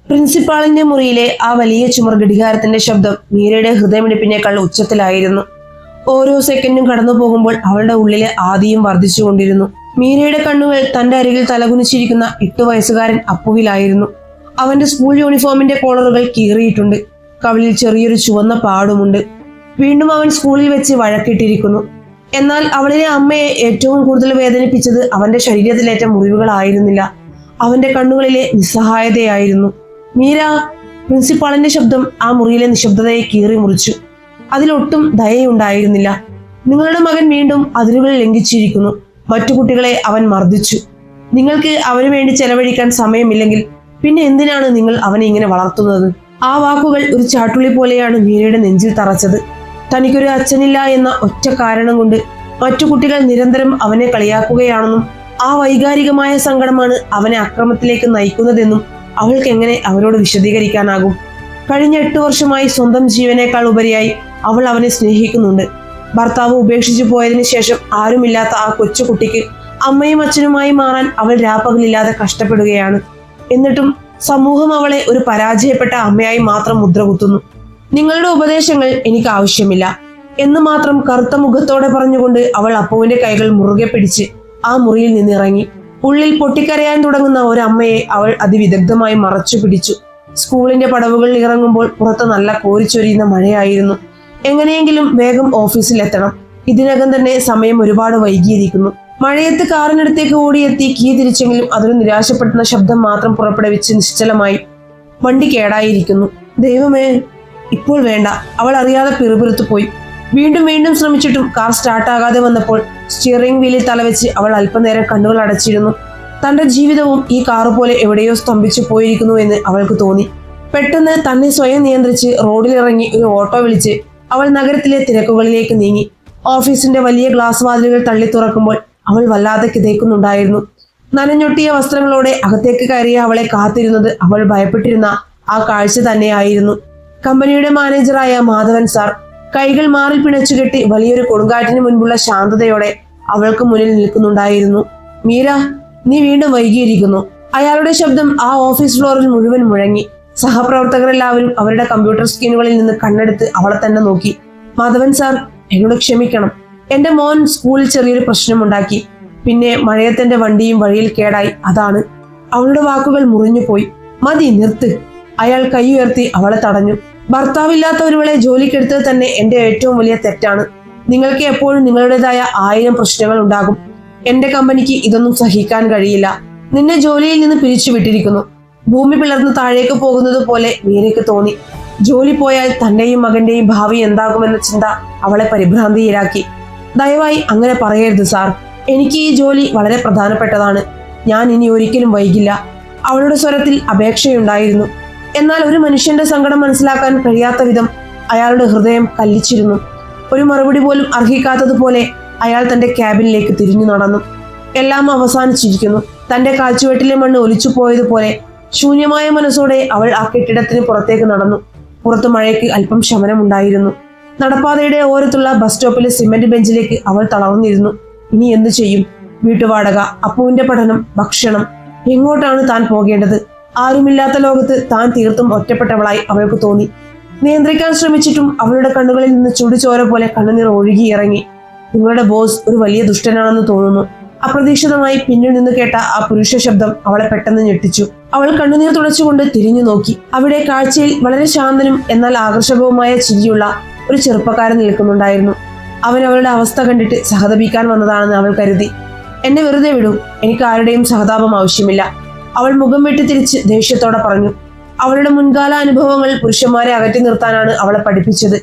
പ്രിൻസിപ്പാളിന്റെ മുറിയിലെ ആ വലിയ ചുമർ ഘടികാരത്തിന്റെ ശബ്ദം മീരയുടെ ഹൃദയമിടിപ്പിനേക്കാൾ ഉച്ചത്തിലായിരുന്നു. ഓരോ സെക്കൻഡും കടന്നു പോകുമ്പോൾ അവളുടെ ഉള്ളിലെ ആദിയും വർദ്ധിച്ചുകൊണ്ടിരുന്നു. മീരയുടെ കണ്ണുകൾ തന്റെ അരികിൽ തലകുനിച്ചിരിക്കുന്ന 8 വയസ്സുകാരൻ അപ്പുവിലായിരുന്നു. അവന്റെ സ്കൂൾ യൂണിഫോമിന്റെ കോളറുകൾ കീറിയിട്ടുണ്ട്. കവിളിൽ ചെറിയൊരു ചുവന്ന പാടുമുണ്ട്. വീണ്ടും അവൻ സ്കൂളിൽ വെച്ച് വഴക്കിട്ടിരിക്കുന്നു. എന്നാൽ അവളിലെ അമ്മയെ ഏറ്റവും കൂടുതൽ വേദനിപ്പിച്ചത് അവന്റെ ശരീരത്തിലേറ്റ മുറിവുകളായിരുന്നില്ല, അവന്റെ കണ്ണുകളിലെ നിസ്സഹായതയായിരുന്നു. മീര! പ്രിൻസിപ്പാളിന്റെ ശബ്ദം ആ മുറിയിലെ നിശബ്ദതയെ കീറി മുറിച്ചു. അതിലൊട്ടും ദയയുണ്ടായിരുന്നില്ല. നിങ്ങളുടെ മകൻ വീണ്ടും അതിരുകൾ ലംഘിച്ചിരിക്കുന്നു. മറ്റു കുട്ടികളെ അവൻ മർദ്ദിച്ചു. നിങ്ങൾക്ക് അവന് വേണ്ടി ചെലവഴിക്കാൻ സമയമില്ലെങ്കിൽ പിന്നെ എന്തിനാണ് നിങ്ങൾ അവനെ ഇങ്ങനെ വളർത്തുന്നത്? ആ വാക്കുകൾ ഒരു ചാട്ടുള്ളി പോലെയാണ് മീരയുടെ നെഞ്ചിൽ തറച്ചത്. തനിക്കൊരു അച്ഛനില്ല എന്ന ഒറ്റ കാരണം കൊണ്ട് മറ്റു കുട്ടികൾ നിരന്തരം അവനെ കളിയാക്കുകയാണെന്നും ആ വൈകാരികമായ സങ്കടമാണ് അവനെ അക്രമത്തിലേക്ക് നയിക്കുന്നതെന്നും അവൾക്ക് എങ്ങനെ അവരോട് വിശദീകരിക്കാനാകും? കഴിഞ്ഞ 8 വർഷമായി സ്വന്തം ജീവനേക്കാൾ ഉപരിയായി അവൾ അവനെ സ്നേഹിക്കുന്നുണ്ട്. ഭർത്താവ് ഉപേക്ഷിച്ചു പോയതിനു ശേഷം ആരുമില്ലാത്ത ആ കൊച്ചുകുട്ടിക്ക് അമ്മയും അച്ഛനുമായി മാറാൻ അവൾ രാപ്പകലില്ലാതെ കഷ്ടപ്പെടുകയാണ്. എന്നിട്ടും സമൂഹം അവളെ ഒരു പരാജയപ്പെട്ട അമ്മയായി മാത്രം മുദ്രകുത്തുന്നു. നിങ്ങളുടെ ഉപദേശങ്ങൾ എനിക്ക് ആവശ്യമില്ല എന്ന് മാത്രം കറുത്ത മുഖത്തോടെ പറഞ്ഞുകൊണ്ട് അവൾ അപ്പുവിന്റെ കൈകൾ മുറുകെ പിടിച്ച് ആ മുറിയിൽ നിന്നിറങ്ങി. ഉള്ളിൽ പൊട്ടിക്കരയാൻ തുടങ്ങുന്ന ഒരമ്മയെ അവൾ അതിവിദഗ്ധമായി മറച്ചു പിടിച്ചു. സ്കൂളിന്റെ പടവുകളിൽ ഇറങ്ങുമ്പോൾ പുറത്ത് നല്ല കോരിച്ചൊരിയുന്ന മഴയായിരുന്നു. എങ്ങനെയെങ്കിലും വേഗം ഓഫീസിൽ എത്തണം. ഇതിനകം തന്നെ സമയം ഒരുപാട് വൈകിയിരിക്കുന്നു. മഴയത്ത് കാറിനടുത്തേക്ക് ഓടിയെത്തി കീ തിരിച്ചെങ്കിലും അതൊരു നിരാശപ്പെടുത്തുന്ന ശബ്ദം മാത്രം പുറപ്പെടുവിച്ച് നിശ്ചലമായി. വണ്ടി കേടായിരിക്കുന്നു. ദൈവമേ, ഇപ്പോൾ വേണ്ട! അവൾ അറിയാതെ പിറുപിറുത്തു പോയി. വീണ്ടും വീണ്ടും ശ്രമിച്ചിട്ടും കാർ സ്റ്റാർട്ടാകാതെ വന്നപ്പോൾ സ്റ്റിയറിംഗ് വീലിൽ തലവെച്ച് അവൾ അല്പനേരം കണ്ണുകൾ അടച്ചിരുന്നു. തന്റെ ജീവിതവും ഈ കാറ് പോലെ എവിടെയോ സ്തംഭിച്ചു പോയിരിക്കുന്നു എന്ന് അവൾക്ക് തോന്നി. പെട്ടെന്ന് തന്നെ സ്വയം നിയന്ത്രിച്ച് റോഡിലിറങ്ങി ഒരു ഓട്ടോ വിളിച്ച് അവൾ നഗരത്തിലെ തിരക്കുകളിലേക്ക് നീങ്ങി. ഓഫീസിന്റെ വലിയ ഗ്ലാസ് വാതിലുകൾ തള്ളി തുറക്കുമ്പോൾ അവൾ വല്ലാതെ കിതയ്ക്കുന്നുണ്ടായിരുന്നു. നനഞ്ഞൊട്ടിയ വസ്ത്രങ്ങളോടെ അകത്തേക്ക് കയറിയ അവളെ കാത്തിരുന്നത് അവൾ ഭയപ്പെട്ടിരുന്ന ആ കാഴ്ച തന്നെയായിരുന്നു. കമ്പനിയുടെ മാനേജറായ മാധവൻ സാർ കൈകൾ മാറിൽ പിണച്ചുകെട്ടി വലിയൊരു കൊടുങ്കാറ്റിന് മുൻപുള്ള ശാന്തതയോടെ അവൾക്ക് മുന്നിൽ നിൽക്കുന്നുണ്ടായിരുന്നു. മീര, നീ വീണ്ടും വൈകിയിരിക്കുന്നു. അയാളുടെ ശബ്ദം ആ ഓഫീസ് ഫ്ലോറിൽ മുഴുവൻ മുഴങ്ങി. സഹപ്രവർത്തകരെല്ലാവരും അവരുടെ കമ്പ്യൂട്ടർ സ്ക്രീനുകളിൽ നിന്ന് കണ്ണെടുത്ത് അവളെ തന്നെ നോക്കി. മാധവൻ സാർ, എന്നോട് ക്ഷമിക്കണം. എന്റെ മോൻ സ്കൂളിൽ ചെറിയൊരു പ്രശ്നമുണ്ടാക്കി. പിന്നെ മഴയത്തെന്റെ വണ്ടിയും വഴിയിൽ കേടായി, അതാണ്. അവളുടെ വാക്കുകൾ മുറിഞ്ഞുപോയി. മതി, നിർത്ത്! അയാൾ കൈ ഉയർത്തി അവളെ തടഞ്ഞു. ഭർത്താവില്ലാത്ത ഒരുവളെ ജോലിക്കെടുത്തത് തന്നെ എന്റെ ഏറ്റവും വലിയ തെറ്റാണ്. നിങ്ങൾക്ക് എപ്പോഴും നിങ്ങളുടേതായ 1000 പ്രശ്നങ്ങൾ ഉണ്ടാകും. എന്റെ കമ്പനിക്ക് ഇതൊന്നും സഹിക്കാൻ കഴിയില്ല. നിന്നെ ജോലിയിൽ നിന്ന് പിരിച്ചുവിട്ടിരിക്കുന്നു. ഭൂമി പിളർന്ന് താഴേക്ക് പോകുന്നത് പോലെ മീരയ്ക്ക് തോന്നി. ജോലി പോയാൽ തന്റെയും മകന്റെയും ഭാവി എന്താകുമെന്ന ചിന്ത അവളെ പരിഭ്രാന്തിയിലാക്കി. ദയവായി അങ്ങനെ പറയരുത് സാർ. എനിക്ക് ഈ ജോലി വളരെ പ്രധാനപ്പെട്ടതാണ്. ഞാൻ ഇനി ഒരിക്കലും വൈകില്ല. അവളുടെ സ്വരത്തിൽ അപേക്ഷയുണ്ടായിരുന്നു. എന്നാൽ ഒരു മനുഷ്യന്റെ സങ്കടം മനസ്സിലാക്കാൻ കഴിയാത്ത വിധം അയാളുടെ ഹൃദയം കല്ലിച്ചിരുന്നു. ഒരു മറുപടി പോലും അർഹിക്കാത്തതുപോലെ അയാൾ തന്റെ ക്യാബിനിലേക്ക് തിരിഞ്ഞു നടന്നു. എല്ലാം അവസാനിച്ചിരിക്കുന്നു. തന്റെ കാൽച്ചുവെട്ടിലെ മണ്ണ് ഒലിച്ചു പോയതുപോലെ ശൂന്യമായ മനസ്സോടെ അവൾ ആ കെട്ടിടത്തിന് പുറത്തേക്ക് നടന്നു. പുറത്തു മഴയ്ക്ക് അല്പം ശമനമുണ്ടായിരുന്നു. നടപ്പാതയുടെ ഓരത്തുള്ള ബസ് സ്റ്റോപ്പിലെ സിമന്റ് ബെഞ്ചിലേക്ക് അവൾ തളർന്നിരുന്നു. ഇനി എന്തു ചെയ്യും? വീട്ടുവാടക, അപ്പുവിന്റെ പഠനം, ഭക്ഷണം. എങ്ങോട്ടാണ് താൻ പോകേണ്ടത്? ആരുമില്ലാത്ത ലോകത്ത് താൻ തീർത്തും ഒറ്റപ്പെട്ടവളായി അവൾക്ക് തോന്നി. നിയന്ത്രിക്കാൻ ശ്രമിച്ചിട്ടും അവളുടെ കണ്ണുകളിൽ നിന്ന് ചുടുചോര പോലെ കണ്ണുനീർ ഒഴുകിയിറങ്ങി. നിങ്ങളുടെ ബോസ് ഒരു വലിയ ദുഷ്ടനാണെന്ന് തോന്നുന്നു. അപ്രതീക്ഷിതമായി പിന്നിൽ നിന്ന് കേട്ട ആ പുരുഷ ശബ്ദം അവളെ പെട്ടെന്ന് ഞെട്ടിച്ചു. അവൾ കണ്ണുനീർ തുടച്ചുകൊണ്ട് തിരിഞ്ഞു നോക്കി. അവിടെ കാഴ്ചയിൽ വളരെ ശാന്തനും എന്നാൽ ആകർഷകവുമായ ചിരിയുള്ള ഒരു ചെറുപ്പക്കാരൻ നിൽക്കുന്നുണ്ടായിരുന്നു. അവൻ അവളുടെ അവസ്ഥ കണ്ടിട്ട് സഹതപിക്കാൻ വന്നതാണെന്ന് അവൾ കരുതി. എന്നെ വെറുതെ വിടൂ, എനിക്ക് ആരുടെയും സഹതാപം ആവശ്യമില്ല, അവൾ മുഖം വെട്ടി തിരിച്ച് ദേഷ്യത്തോടെ പറഞ്ഞു. അവളുടെ മുൻകാല അനുഭവങ്ങൾ പുരുഷന്മാരെ അകറ്റി നിർത്താനാണ് അവളെ പഠിപ്പിച്ചത്.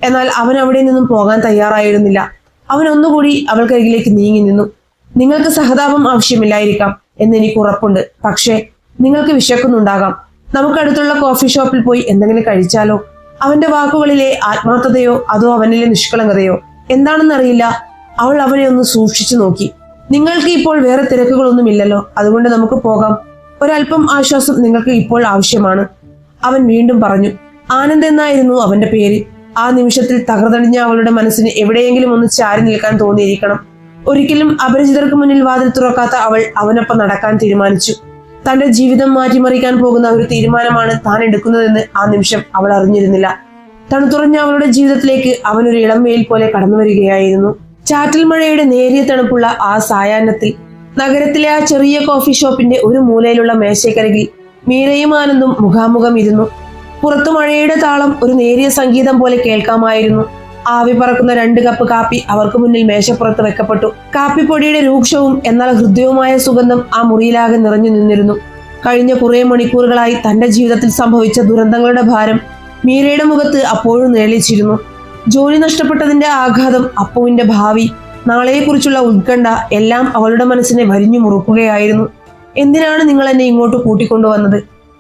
എന്നാൽ അവൻ അവിടെ നിന്നും പോകാൻ തയ്യാറായിരുന്നില്ല. അവൻ ഒന്നുകൂടി അവൾക്കരികിലേക്ക് നീങ്ങി നിന്നു. നിങ്ങൾക്ക് സഹതാപം ആവശ്യമില്ലായിരിക്കാം എന്നെനിക്ക് ഉറപ്പുണ്ട്. പക്ഷേ നിങ്ങൾക്ക് വിശക്കുന്നുണ്ടാകാം. നമുക്കടുത്തുള്ള കോഫി ഷോപ്പിൽ പോയി എന്തെങ്കിലും കഴിച്ചാലോ? അവന്റെ വാക്കുകളിലെ ആത്മാർത്ഥതയോ അതോ അവനിലെ നിഷ്കളങ്കതയോ എന്താണെന്നറിയില്ല. അവൾ അവനെ ഒന്ന് സൂക്ഷിച്ചു നോക്കി. നിങ്ങൾക്ക് ഇപ്പോൾ വേറെ തിരക്കുകളൊന്നുമില്ലല്ലോ, അതുകൊണ്ട് നമുക്ക് പോകാം. ഒരല്പം ആശ്വാസം നിങ്ങൾക്ക് ഇപ്പോൾ ആവശ്യമാണ്, അവൻ വീണ്ടും പറഞ്ഞു. ആനന്ദ് എന്നായിരുന്നു അവന്റെ പേര്. ആ നിമിഷത്തിൽ തകർന്നടിഞ്ഞ അവളുടെ മനസ്സിന് എവിടെയെങ്കിലും ഒന്ന് ചാരി നിൽക്കാൻ തോന്നിയിരിക്കണം. ഒരിക്കലും അപരിചിതർക്ക് മുന്നിൽ വാതിൽ തുറക്കാത്ത അവൾ അവനൊപ്പം നടക്കാൻ തീരുമാനിച്ചു. തന്റെ ജീവിതം മാറ്റിമറിക്കാൻ പോകുന്ന ഒരു തീരുമാനമാണ് താൻ എടുക്കുന്നതെന്ന് ആ നിമിഷം അവൾ അറിഞ്ഞിരുന്നില്ല. തണുത്തുറഞ്ഞ അവളുടെ ജീവിതത്തിലേക്ക് അവനൊരു ഇളം വെയിൽ പോലെ കടന്നു വരികയായിരുന്നു. ചാറ്റൽ മഴയുടെ നേരിയ തണുപ്പുള്ള ആ സായാഹ്നത്തിൽ നഗരത്തിലെ ആ ചെറിയ കോഫി ഷോപ്പിന്റെ ഒരു മൂലയിലുള്ള മേശയ്ക്കരികിൽ മീരയും ആനന്ദും മുഖാമുഖം ഇരുന്നു. പുറത്തു മഴയുടെ താളം ഒരു നേരിയ സംഗീതം പോലെ കേൾക്കാമായിരുന്നു. ആവി പറക്കുന്ന 2 കപ്പ് കാപ്പി അവർക്ക് മുന്നിൽ മേശപ്പുറത്ത് വെക്കപ്പെട്ടു. കാപ്പിപ്പൊടിയുടെ രൂക്ഷവും എന്നാൽ ഹൃദ്യവുമായ സുഗന്ധം ആ മുറിയിലാകെ നിറഞ്ഞു നിന്നിരുന്നു. കഴിഞ്ഞ കുറെ മണിക്കൂറുകളായി തന്റെ ജീവിതത്തിൽ സംഭവിച്ച ദുരന്തങ്ങളുടെ ഭാരം മീരയുടെ മുഖത്ത് അപ്പോഴും നിഴലിച്ചിരുന്നു. ജോലി നഷ്ടപ്പെട്ടതിന്റെ ആഘാതം, അപ്പുവിന്റെ ഭാവി, നാളെയെക്കുറിച്ചുള്ള ഉത്കണ്ഠ എല്ലാം അവളുടെ മനസ്സിനെ വരിഞ്ഞു മുറുക്കുകയായിരുന്നു. എന്തിനാണ് നിങ്ങൾ എന്നെ ഇങ്ങോട്ട് കൂട്ടിക്കൊണ്ടുവന്നത്?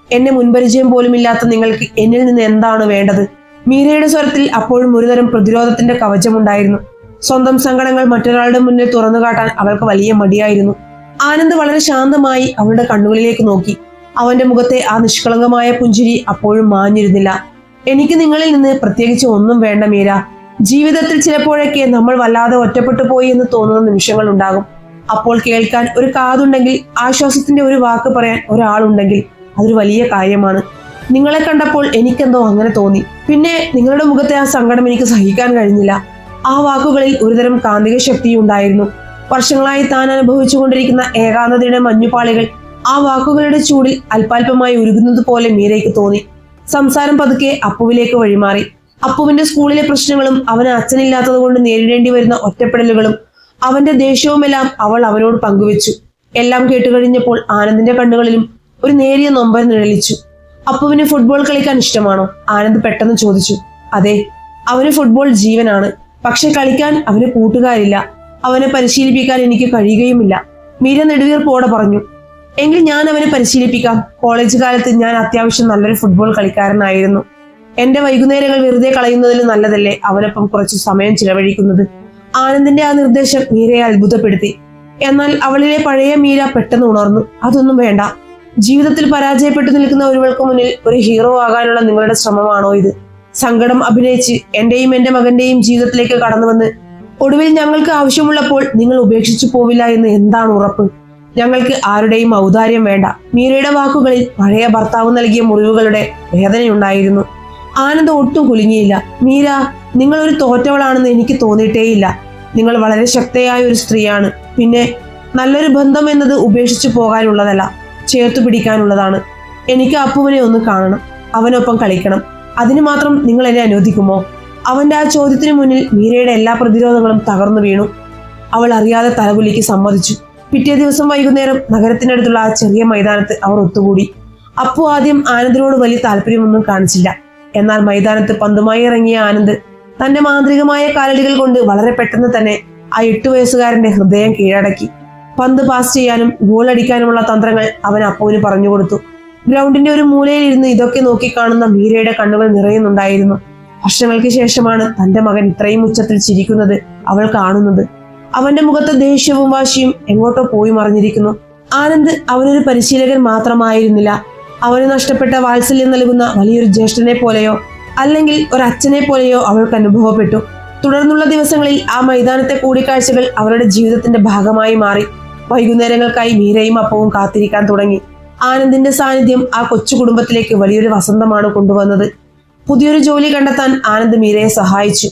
എന്നെ മുൻപരിചയം പോലുമില്ലാത്ത നിങ്ങൾക്ക് എന്നിൽ നിന്ന് എന്താണ് വേണ്ടത്? മീരയുടെ സ്വരത്തിൽ അപ്പോഴും ഒരുതരം പ്രതിരോധത്തിന്റെ കവചമുണ്ടായിരുന്നു. സ്വന്തം സങ്കടങ്ങൾ മറ്റൊരാളുടെ മുന്നിൽ തുറന്നു കാട്ടാൻ അവൾക്ക് വലിയ മടിയായിരുന്നു. ആനന്ദ് വളരെ ശാന്തമായി അവളുടെ കണ്ണുകളിലേക്ക് നോക്കി. അവന്റെ മുഖത്തെ ആ നിഷ്കളങ്കമായ പുഞ്ചിരി അപ്പോഴും മാഞ്ഞിരുന്നില്ല. എനിക്ക് നിങ്ങളിൽ നിന്ന് പ്രത്യേകിച്ച് ഒന്നും വേണ്ട മീര. ജീവിതത്തിൽ ചിലപ്പോഴൊക്കെ നമ്മൾ വല്ലാതെ ഒറ്റപ്പെട്ടു പോയി എന്ന് തോന്നുന്ന നിമിഷങ്ങൾ ഉണ്ടാകും. അപ്പോൾ കേൾക്കാൻ ഒരു കാതുണ്ടെങ്കിൽ, ആശ്വാസത്തിന്റെ ഒരു വാക്ക് പറയാൻ ഒരാളുണ്ടെങ്കിൽ അതൊരു വലിയ കാര്യമാണ്. നിങ്ങളെ കണ്ടപ്പോൾ എനിക്കെന്തോ അങ്ങനെ തോന്നി. പിന്നെ നിങ്ങളുടെ മുഖത്തെ ആ സങ്കടം എനിക്ക് സഹിക്കാൻ കഴിഞ്ഞില്ല. ആ വാക്കുകളിൽ ഒരുതരം കാന്തിക ശക്തിയുണ്ടായിരുന്നു. വർഷങ്ങളായി താൻ അനുഭവിച്ചുകൊണ്ടിരിക്കുന്ന ഏകാന്തതയുടെ മഞ്ഞുപാളികൾ ആ വാക്കുകളുടെ ചൂടിൽ അല്പാൽപമായി ഉരുകുന്നത് പോലെ മീരയ്ക്ക് തോന്നി. സംസാരം പതുക്കെ അപ്പുവിലേക്ക് വഴിമാറി. അപ്പുവിന്റെ സ്കൂളിലെ പ്രശ്നങ്ങളും അവന് അച്ഛനില്ലാത്തത് കൊണ്ട് നേരിടേണ്ടി വരുന്ന ഒറ്റപ്പെടലുകളും അവന്റെ ദേഷ്യവുമെല്ലാം അവൾ അവനോട് പങ്കുവെച്ചു. എല്ലാം കേട്ടുകഴിഞ്ഞപ്പോൾ ആനന്ദിന്റെ കണ്ണുകളിലും ഒരു നേരിയ നൊമ്പരം നിഴലിച്ചു. അപ്പുവിന് ഫുട്ബോൾ കളിക്കാൻ ഇഷ്ടമാണോ? ആനന്ദ് പെട്ടെന്ന് ചോദിച്ചു. അതെ, അവന് ഫുട്ബോൾ ജീവനാണ്. പക്ഷെ കളിക്കാൻ അവന് കൂട്ടുകാരില്ല. അവനെ പരിശീലിപ്പിക്കാൻ എനിക്ക് കഴിയുകയുമില്ല. മീര നെടുവീർപ്പോടെ പറഞ്ഞു. എങ്കിൽ ഞാൻ അവനെ പരിശീലിപ്പിക്കാം. കോളേജ് കാലത്ത് ഞാൻ അത്യാവശ്യം നല്ലൊരു ഫുട്ബോൾ കളിക്കാരനായിരുന്നു. എന്റെ വൈകുന്നേരങ്ങൾ വെറുതെ കളയുന്നതിൽ നല്ലതല്ലേ അവനൊപ്പം കുറച്ചു സമയം ചിലവഴിക്കുന്നത്? ആനന്ദിന്റെ ആ നിർദ്ദേശം മീരയെ അത്ഭുതപ്പെടുത്തി. എന്നാൽ അവളിലെ പഴയ മീര പെട്ടെന്ന് ഉണർന്നു. അതൊന്നും വേണ്ട. ജീവിതത്തിൽ പരാജയപ്പെട്ടു നിൽക്കുന്ന ഒരുവൾക്ക് മുന്നിൽ ഒരു ഹീറോ ആകാനുള്ള നിങ്ങളുടെ ശ്രമമാണോ ഇത്? സങ്കടം അഭിനയിച്ച് എന്റെയും എന്റെ മകന്റെയും ജീവിതത്തിലേക്ക് കടന്നു വന്ന് ഒടുവിൽ ഞങ്ങൾക്ക് ആവശ്യമുള്ളപ്പോൾ നിങ്ങൾ ഉപേക്ഷിച്ചു പോവില്ല എന്ന് എന്താണ് ഉറപ്പ്? ഞങ്ങൾക്ക് ആരുടെയും ഔദാര്യം വേണ്ട. മീരയുടെ വാക്കുകളിൽ പഴയ ഭർത്താവ് നൽകിയ മുറിവുകളുടെ വേദനയുണ്ടായിരുന്നു. ആനന്ദ് ഒട്ടും കുലുങ്ങിയില്ല. മീര, നിങ്ങൾ ഒരു തോറ്റവളാണെന്ന് എനിക്ക് തോന്നിയിട്ടേയില്ല. നിങ്ങൾ വളരെ ശക്തയായ ഒരു സ്ത്രീയാണ്. പിന്നെ നല്ലൊരു ബന്ധം എന്നത് ഉപേക്ഷിച്ചു പോകാനുള്ളതല്ല, ചേർത്തു പിടിക്കാനുള്ളതാണ്. എനിക്ക് അപ്പുവിനെ ഒന്ന് കാണണം, അവനൊപ്പം കളിക്കണം. അതിന് മാത്രം നിങ്ങൾ എന്നെ അനുവദിക്കുമോ? അവന്റെ ആ ചോദ്യത്തിന് മുന്നിൽ മീരയുടെ എല്ലാ പ്രതിരോധങ്ങളും തകർന്നു വീണു. അവൾ അറിയാതെ തലകുലിക്ക് സമ്മതിച്ചു. പിറ്റേ ദിവസം വൈകുന്നേരം നഗരത്തിനടുത്തുള്ള ആ ചെറിയ മൈതാനത്ത് അവർ ഒത്തുകൂടി. അപ്പു ആദ്യം ആനന്ദിനോട് വലിയ താല്പര്യമൊന്നും കാണിച്ചില്ല. എന്നാൽ മൈതാനത്ത് പന്തുമായി ഇറങ്ങിയ ആനന്ദ് തന്റെ മാന്ത്രികമായ കാലടികൾ കൊണ്ട് വളരെ പെട്ടെന്ന് തന്നെ ആ 8 വയസ്സുകാരന്റെ ഹൃദയം കീഴടക്കി. പന്ത് പാസ് ചെയ്യാനും ഗോൾ അടിക്കാനുമുള്ള തന്ത്രങ്ങൾ അവൻ അപ്പുവിന് പറഞ്ഞു കൊടുത്തു. ഗ്രൗണ്ടിന്റെ ഒരു മൂലയിൽ ഇരുന്ന് ഇതൊക്കെ നോക്കിക്കാണുന്ന മീരയുടെ കണ്ണുകൾ നിറയുന്നുണ്ടായിരുന്നു. വർഷങ്ങൾക്ക് ശേഷമാണ് തന്റെ മകൻ ഇത്രയും ഉച്ചത്തിൽ ചിരിക്കുന്നത് അവൾ കാണുന്നത്. അവന്റെ മുഖത്തെ ദേഷ്യവും വാശിയും എങ്ങോട്ടോ പോയി മറിഞ്ഞിരിക്കുന്നു. ആനന്ദ് അവനൊരു പരിശീലകൻ മാത്രമായിരുന്നില്ല. അവന് നഷ്ടപ്പെട്ട വാത്സല്യം നൽകുന്ന വലിയൊരു ജ്യേഷ്ഠനെ പോലെയോ അല്ലെങ്കിൽ ഒരച്ഛനെ പോലെയോ അവൾക്ക് അനുഭവപ്പെട്ടു. തുടർന്നുള്ള ദിവസങ്ങളിൽ ആ മൈതാനത്തെ കൂടിക്കാഴ്ചകൾ അവരുടെ ജീവിതത്തിന്റെ ഭാഗമായി മാറി. വൈകുന്നേരങ്ങൾക്കായി മീരയും അപ്പവും കാത്തിരിക്കാൻ തുടങ്ങി. ആനന്ദിന്റെ സാന്നിധ്യം ആ കൊച്ചു കുടുംബത്തിലേക്ക് വലിയൊരു വസന്തമാണ് കൊണ്ടുവന്നത്. പുതിയൊരു ജോലി കണ്ടെത്താൻ ആനന്ദ് മീരയെ സഹായിച്ചു.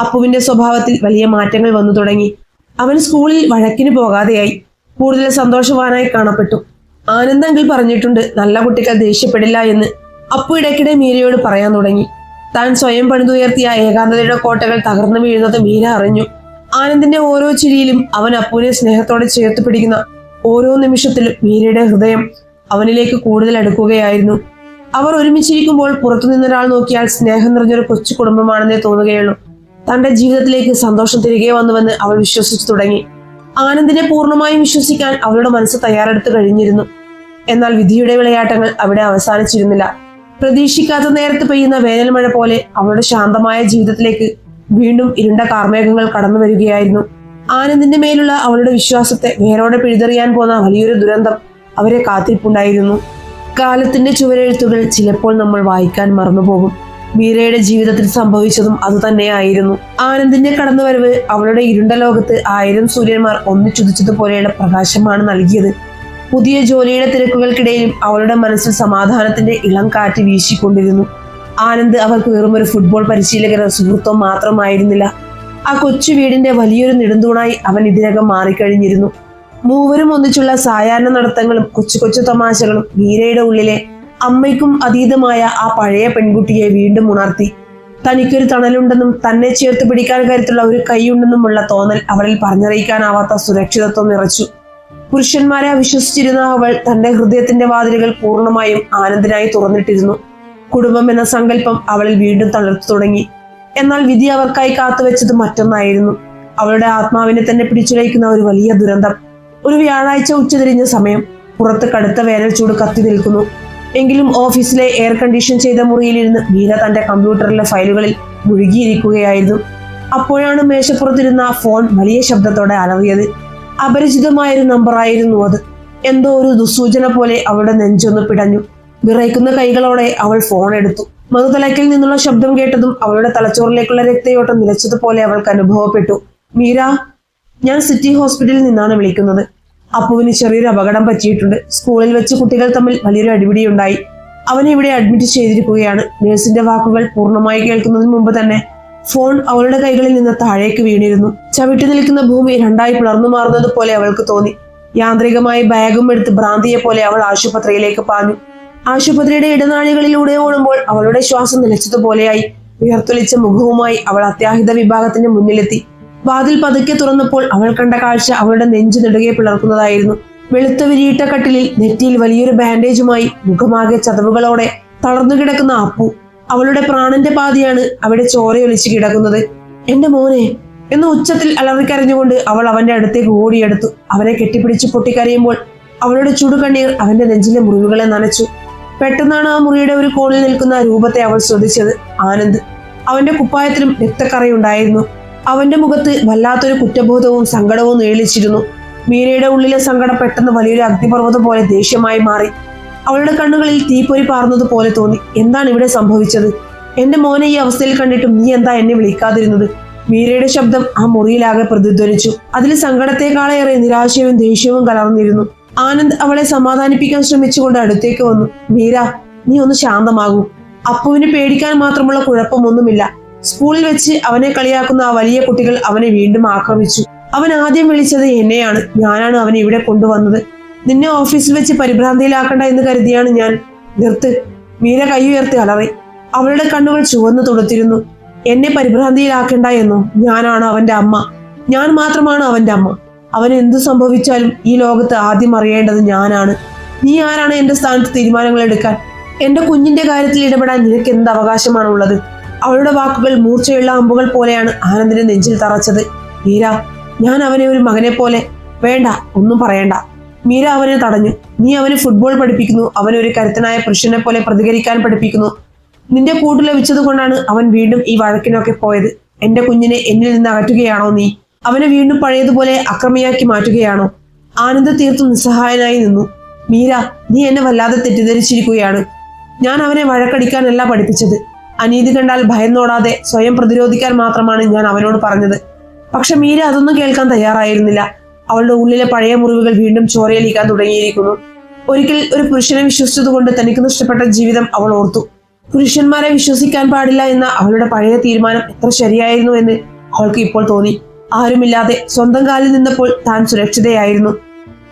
അപ്പുവിന്റെ സ്വഭാവത്തിൽ വലിയ മാറ്റങ്ങൾ വന്നു തുടങ്ങി. അവൻ സ്കൂളിൽ വഴക്കിന് പോകാതെയായി. കൂടുതൽ സന്തോഷവാനായി കാണപ്പെട്ടു. ആനന്ദ് അങ്കിൾ പറഞ്ഞിട്ടുണ്ട് നല്ല കുട്ടികൾ ദേഷ്യപ്പെടില്ല എന്ന്. അപ്പു ഇടയ്ക്കിടെ മീരയോട് പറയാൻ തുടങ്ങി. താൻ സ്വയം പണിതുയർത്തിയ ഏകാന്തതയുടെ കോട്ടകൾ തകർന്നു വീഴുന്നത് മീര അറിഞ്ഞു. ആനന്ദിന്റെ ഓരോ ചിരിയിലും അവൻ അപ്പുവിനെ സ്നേഹത്തോടെ ചേർത്ത് പിടിക്കുന്ന ഓരോ നിമിഷത്തിലും മീരയുടെ ഹൃദയം അവനിലേക്ക് കൂടുതൽ അടുക്കുകയായിരുന്നു. അവർ ഒരുമിച്ചിരിക്കുമ്പോൾ പുറത്തുനിന്നൊരാൾ നോക്കിയാൽ സ്നേഹം നിറഞ്ഞൊരു കൊച്ചു കുടുംബമാണെന്നേ തോന്നുകയുള്ളൂ. തന്റെ ജീവിതത്തിലേക്ക് സന്തോഷം തിരികെ വന്നുവെന്ന് അവൾ വിശ്വസിച്ചു തുടങ്ങി. ആനന്ദിനെ പൂർണ്ണമായും വിശ്വസിക്കാൻ അവളുടെ മനസ്സ് തയ്യാറെടുത്ത് കഴിഞ്ഞിരുന്നു. എന്നാൽ വിധിയുടെ വിളയാട്ടങ്ങൾ അവിടെ അവസാനിച്ചിരുന്നില്ല. പ്രതീക്ഷിക്കാത്ത നേരത്ത് പെയ്യുന്ന വേനൽ മഴ പോലെ അവളുടെ ശാന്തമായ ജീവിതത്തിലേക്ക് വീണ്ടും ഇരുണ്ട കാർമേഘങ്ങൾ കടന്നു വരികയായിരുന്നു. ആനന്ദിന്റെ മേലുള്ള അവളുടെ വിശ്വാസത്തെ വേരോടെ പിഴുതെറിയാൻ പോന്ന വലിയൊരു ദുരന്തം അവരെ കാത്തിരിപ്പുണ്ടായിരുന്നു. കാലത്തിന്റെ ചുവരെഴുത്തുകൾ ചിലപ്പോൾ നമ്മൾ വായിക്കാൻ മറന്നുപോകും. മീരയുടെ ജീവിതത്തിൽ സംഭവിച്ചതും അതുതന്നെയായിരുന്നു. ആനന്ദിന്റെ കടന്നുവരവ് അവളുടെ ഇരുണ്ട ലോകത്ത് 1000 സൂര്യന്മാർ ഒന്നിച്ചുദിച്ചതുപോലെയുള്ള പ്രകാശമാണ് നൽകിയത്. പുതിയ ജോലിയുടെ തിരക്കുകൾക്കിടയിലും അവളുടെ മനസ്സിൽ സമാധാനത്തിന്റെ ഇളം കാറ്റ് വീശിക്കൊണ്ടിരുന്നു. ആനന്ദ് അവർക്ക് വെറും ഒരു ഫുട്ബോൾ പരിശീലകനോ സുഹൃത്തോ മാത്രമായിരുന്നില്ല. ആ കൊച്ചു വീടിന്റെ വലിയൊരു നെടുന്തൂണായി അവൻ ഇതിനകം മാറിക്കഴിഞ്ഞിരുന്നു. മൂവരും ഒന്നിച്ചുള്ള സായാഹ്ന നടത്തങ്ങളും കൊച്ചു കൊച്ചു തമാശകളും മീരയുടെ ഉള്ളിലെ അമ്മയ്ക്കും അതീതമായ ആ പഴയ പെൺകുട്ടിയെ വീണ്ടും ഉണർത്തി. തനിക്കൊരു തണലുണ്ടെന്നും തന്നെ ചേർത്ത് പിടിക്കാൻ കരുത്തുള്ള ഒരു കൈയുണ്ടെന്നുമുള്ള തോന്നൽ അവളിൽ പറഞ്ഞറിയിക്കാനാവാത്ത സുരക്ഷിതത്വം നിറച്ചു. പുരുഷന്മാരെ അവിശ്വസിച്ചിരുന്ന അവൾ തന്റെ ഹൃദയത്തിന്റെ വാതിലുകൾ പൂർണ്ണമായും ആനന്ദിനായി തുറന്നിട്ടിരുന്നു. കുടുംബം എന്ന സങ്കല്പം അവളിൽ വീണ്ടും തളർത്തു തുടങ്ങി. എന്നാൽ വിധി അവർക്കായി കാത്തുവെച്ചത് മറ്റൊന്നായിരുന്നു. അവളുടെ ആത്മാവിനെ തന്നെ പിടിച്ചുലയിക്കുന്ന ഒരു വലിയ ദുരന്തം. ഒരു വ്യാഴാഴ്ച ഉച്ചതിരിഞ്ഞ സമയം. പുറത്ത് കടുത്ത വേനൽ ചൂട് കത്തി നിൽക്കുന്നു. എങ്കിലും ഓഫീസിലെ എയർ കണ്ടീഷൻ ചെയ്ത മുറിയിലിരുന്ന് മീര തന്റെ കമ്പ്യൂട്ടറിലെ ഫയലുകളിൽ മുഴുകിയിരിക്കുകയായിരുന്നു. അപ്പോഴാണ് മേശപ്പുറത്തിരുന്ന ഫോൺ വലിയ ശബ്ദത്തോടെ അലറിയത്. അപരിചിതമായൊരു നമ്പറായിരുന്നു അത്. എന്തോ ഒരു ദുസ്സൂചന പോലെ അവളുടെ നെഞ്ചൊന്ന് പിടഞ്ഞു. വിറയ്ക്കുന്ന കൈകളോടെ അവൾ ഫോൺ എടുത്തു. മറുതലയ്ക്കിൽ നിന്നുള്ള ശബ്ദം കേട്ടതും അവളുടെ തലച്ചോറിലേക്കുള്ള രക്തയോട്ടം നിലച്ചതുപോലെ അവൾക്ക് അനുഭവപ്പെട്ടു. മീര, ഞാൻ സിറ്റി ഹോസ്പിറ്റലിൽ നിന്നാണ് വിളിക്കുന്നത്. അപ്പുവിന് ചെറിയൊരു അപകടം പറ്റിയിട്ടുണ്ട്. സ്കൂളിൽ വെച്ച് കുട്ടികൾ തമ്മിൽ വലിയൊരു അടിപിടിയുണ്ടായി. അവനെ ഇവിടെ അഡ്മിറ്റ് ചെയ്തിരിക്കുകയാണ്. നഴ്സിന്റെ വാക്കുകൾ പൂർണ്ണമായി കേൾക്കുന്നതിന് മുമ്പ് തന്നെ ഫോൺ അവളുടെ കൈകളിൽ നിന്ന് താഴേക്ക് വീണിരുന്നു. ചവിട്ടി നിൽക്കുന്ന ഭൂമി രണ്ടായി പിളർന്നു മാറുന്നത് പോലെ അവൾക്ക് തോന്നി. യാന്ത്രികമായി ബാഗും എടുത്ത് ഭ്രാന്തിയെ പോലെ അവൾ ആശുപത്രിയിലേക്ക് പാഞ്ഞു. ആശുപത്രിയുടെ ഇടനാഴികളിലൂടെ ഓടുമ്പോൾ അവളുടെ ശ്വാസം നിലച്ചതുപോലെയായി. ഉയർത്തൊലിച്ച മുഖവുമായി അവൾ അത്യാഹിത വിഭാഗത്തിന്റെ മുന്നിലെത്തി. വാതിൽ പതുക്കെ തുറന്നപ്പോൾ അവൾ കണ്ട കാഴ്ച അവളുടെ നെഞ്ചു നെടുകെ പിളർക്കുന്നതായിരുന്നു. വെളുത്ത വിരിയിട്ട കട്ടിലിൽ നെറ്റിയിൽ വലിയൊരു ബാൻഡേജുമായി മുഖമാകെ ചതവുകളോടെ തളർന്നു കിടക്കുന്ന അപ്പു. അവളുടെ പ്രാണന്റെ പാതിയാണ് അവിടെ ചോരയൊലിച്ച് കിടക്കുന്നത്. എന്റെ മോനെ എന്ന് ഉച്ചത്തിൽ അലറിക്കരഞ്ഞുകൊണ്ട് അവൾ അവന്റെ അടുത്തേക്ക് ഓടിയെടുത്തു. അവനെ കെട്ടിപ്പിടിച്ച് പൊട്ടിക്കരയുമ്പോൾ അവളുടെ ചുടുകണ്ണീർ അവന്റെ നെഞ്ചിലെ മുറിവുകളെ നനച്ചു. പെട്ടെന്നാണ് ആ മുറിയുടെ ഒരു കോണിൽ നിൽക്കുന്ന രൂപത്തെ അവൾ ശ്രദ്ധിച്ചത്. ആനന്ദ്. അവന്റെ കുപ്പായത്തിലും രക്തക്കറയുണ്ടായിരുന്നു. അവന്റെ മുഖത്ത് വല്ലാത്തൊരു കുറ്റബോധവും സങ്കടവും നീളിച്ചിരുന്നു. മീരയുടെ ഉള്ളിലെ സങ്കടം പെട്ടെന്ന് വലിയൊരു അഗ്നിപർവ്വതം പോലെ ദേഷ്യമായി മാറി. അവളുടെ കണ്ണുകളിൽ തീപ്പൊരി പാർന്നത് പോലെ തോന്നി. എന്താണ് ഇവിടെ സംഭവിച്ചത്? എന്റെ മോനെ ഈ അവസ്ഥയിൽ കണ്ടിട്ടും നീ എന്താ എന്നെ വിളിക്കാതിരുന്നത്? മീരയുടെ ശബ്ദം ആ മുറിയിലാകെ പ്രതിധ്വനിച്ചു. അതിൽ സങ്കടത്തെക്കാളേറെ നിരാശയും ദേഷ്യവും കലർന്നിരുന്നു. ആനന്ദ് അവളെ സമാധാനിപ്പിക്കാൻ ശ്രമിച്ചുകൊണ്ട് അടുത്തേക്ക് വന്നു. മീര, നീ ഒന്ന് ശാന്തമാകൂ. അപ്പുവിന് പേടിക്കാൻ മാത്രമുള്ള കുഴപ്പമൊന്നുമില്ല. സ്കൂളിൽ വെച്ച് അവനെ കളിയാക്കുന്ന ആ വലിയ കുട്ടികൾ അവനെ വീണ്ടും ആക്രമിച്ചു. അവൻ ആദ്യം വിളിച്ചത് എന്നെയാണ്. ഞാനാണ് അവനെ ഇവിടെ കൊണ്ടുവന്നത്. നിന്നെ ഓഫീസിൽ വെച്ച് പരിഭ്രാന്തിയിലാക്കണ്ട എന്ന് കരുതിയാണ് ഞാൻ. നിർത്ത്. മീര കൈ ഉയർത്തി അലറി. അവളുടെ കണ്ണുകൾ ചുവന്നു തുടുത്തിരുന്നു. എന്നെ പരിഭ്രാന്തിയിലാക്കേണ്ട എന്നോ? ഞാനാണ് അവന്റെ അമ്മ. ഞാൻ മാത്രമാണ് അവന്റെ അമ്മ. അവന് എന്തു സംഭവിച്ചാലും ഈ ലോകത്ത് ആദ്യം അറിയേണ്ടത് ഞാനാണ്. നീ ആരാണ് എന്റെ സ്ഥാനത്ത് തീരുമാനങ്ങൾ എടുക്കാൻ? എന്റെ കുഞ്ഞിന്റെ കാര്യത്തിൽ ഇടപെടാൻ നിനക്ക് എന്ത് അവകാശമാണുള്ളത്? അവളുടെ വാക്കുകൾ മൂർച്ചയുള്ള അമ്പുകൾ പോലെയാണ് ആനന്ദിന്റെ നെഞ്ചിൽ തറച്ചത്. മീര, ഞാൻ അവനെ ഒരു മകനെ പോലെ. വേണ്ട, ഒന്നും പറയണ്ട. മീര അവനെ തടഞ്ഞു. നീ അവന് ഫുട്ബോൾ പഠിപ്പിക്കുന്നു. അവനൊരു കരുത്തനായ പുരുഷനെ പോലെ പ്രതികരിക്കാൻ പഠിപ്പിക്കുന്നു. നിന്റെ കൂട്ടു ലഭിച്ചത് കൊണ്ടാണ് അവൻ വീണ്ടും ഈ വഴക്കിനൊക്കെ പോയത്. എന്റെ കുഞ്ഞിനെ എന്നിൽ നിന്ന് അകറ്റുകയാണോ നീ? അവനെ വീണ്ടും പഴയതുപോലെ അക്രമിയാക്കി മാറ്റുകയാണോ? ആനന്ദ് തീർത്തും നിസ്സഹായനായി നിന്നു. മീര, നീ എന്നെ വല്ലാതെ തെറ്റിദ്ധരിച്ചിരിക്കുകയാണ്. ഞാൻ അവനെ വഴക്കടിക്കാനല്ല പഠിപ്പിച്ചത്. അനീതി കണ്ടാൽ ഭയന്നോടാതെ സ്വയം പ്രതിരോധിക്കാൻ മാത്രമാണ് ഞാൻ അവനോട് പറഞ്ഞത്. പക്ഷെ മീര അതൊന്നും കേൾക്കാൻ തയ്യാറായിരുന്നില്ല. അവളുടെ ഉള്ളിലെ പഴയ മുറിവുകൾ വീണ്ടും ചോരയിലിക്കാൻ തുടങ്ങിയിരിക്കുന്നു. ഒരിക്കൽ ഒരു പുരുഷനെ വിശ്വസിച്ചതുകൊണ്ട് തനിക്ക് നഷ്ടപ്പെട്ട ജീവിതം അവൾ ഓർത്തു. പുരുഷന്മാരെ വിശ്വസിക്കാൻ പാടില്ല എന്ന അവളുടെ പഴയ തീരുമാനം എത്ര ശരിയായിരുന്നു എന്ന് അവൾക്ക് ഇപ്പോൾ തോന്നി. ആരുമില്ലാതെ സ്വന്തം കാലിൽ നിന്നപ്പോൾ താൻ സുരക്ഷിതയായിരുന്നു.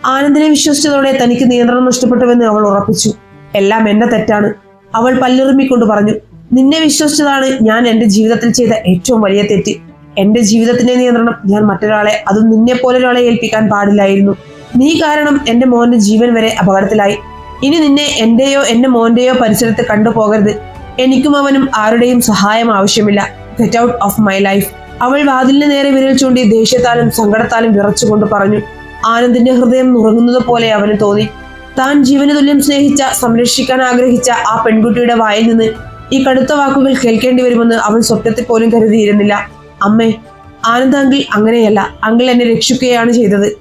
ആനന്ദിനെ വിശ്വസിച്ചതോടെ തനിക്ക് നിയന്ത്രണം നഷ്ടപ്പെട്ടുവെന്ന് അവൾ ഉറപ്പിച്ചു. എല്ലാം എന്റെ തെറ്റാണ്. അവൾ പല്ലിറുമ്മിക്കൊണ്ട് പറഞ്ഞു. നിന്നെ വിശ്വസിച്ചതാണ് ഞാൻ എന്റെ ജീവിതത്തിൽ ചെയ്ത ഏറ്റവും വലിയ തെറ്റ്. എന്റെ ജീവിതത്തിന്റെ നിയന്ത്രണം ഞാൻ മറ്റൊരാളെ, അതും നിന്നെ പോലെ ഒരാളെ ഏൽപ്പിക്കാൻ പാടില്ലായിരുന്നു. നീ കാരണം എന്റെ മോന്റെ ജീവൻ വരെ അപകടത്തിലായി. ഇനി നിന്നെ എന്റെയോ എന്റെ മോന്റെയോ പരിസരത്ത് കണ്ടുപോകരുത്. എനിക്കും അവനും ആരുടെയും സഹായം ആവശ്യമില്ല. Get out of my life. അവൾ വാതിലിന് നേരെ വിരൽ ചൂണ്ടി ദേഷ്യത്താലും സങ്കടത്താലും വിറച്ചുകൊണ്ട് പറഞ്ഞു. ആനന്ദിന്റെ ഹൃദയം നുറങ്ങുന്നത് പോലെ അവന് തോന്നി. താൻ ജീവന് തുല്യം സ്നേഹിച്ച, സംരക്ഷിക്കാൻ ആഗ്രഹിച്ച ആ പെൺകുട്ടിയുടെ വായിൽ നിന്ന് ഈ കടുത്ത വാക്കുകൾ കേൾക്കേണ്ടി വരുമെന്ന് അവൻ സ്വപ്നത്തിൽ പോലും കരുതിയിരുന്നില്ല. അമ്മേ, ആനന്ദ് അങ്കിൾ അങ്ങനെയല്ല. അങ്കിൾ എന്നെ രക്ഷിക്കുകയാണ് ചെയ്തത്.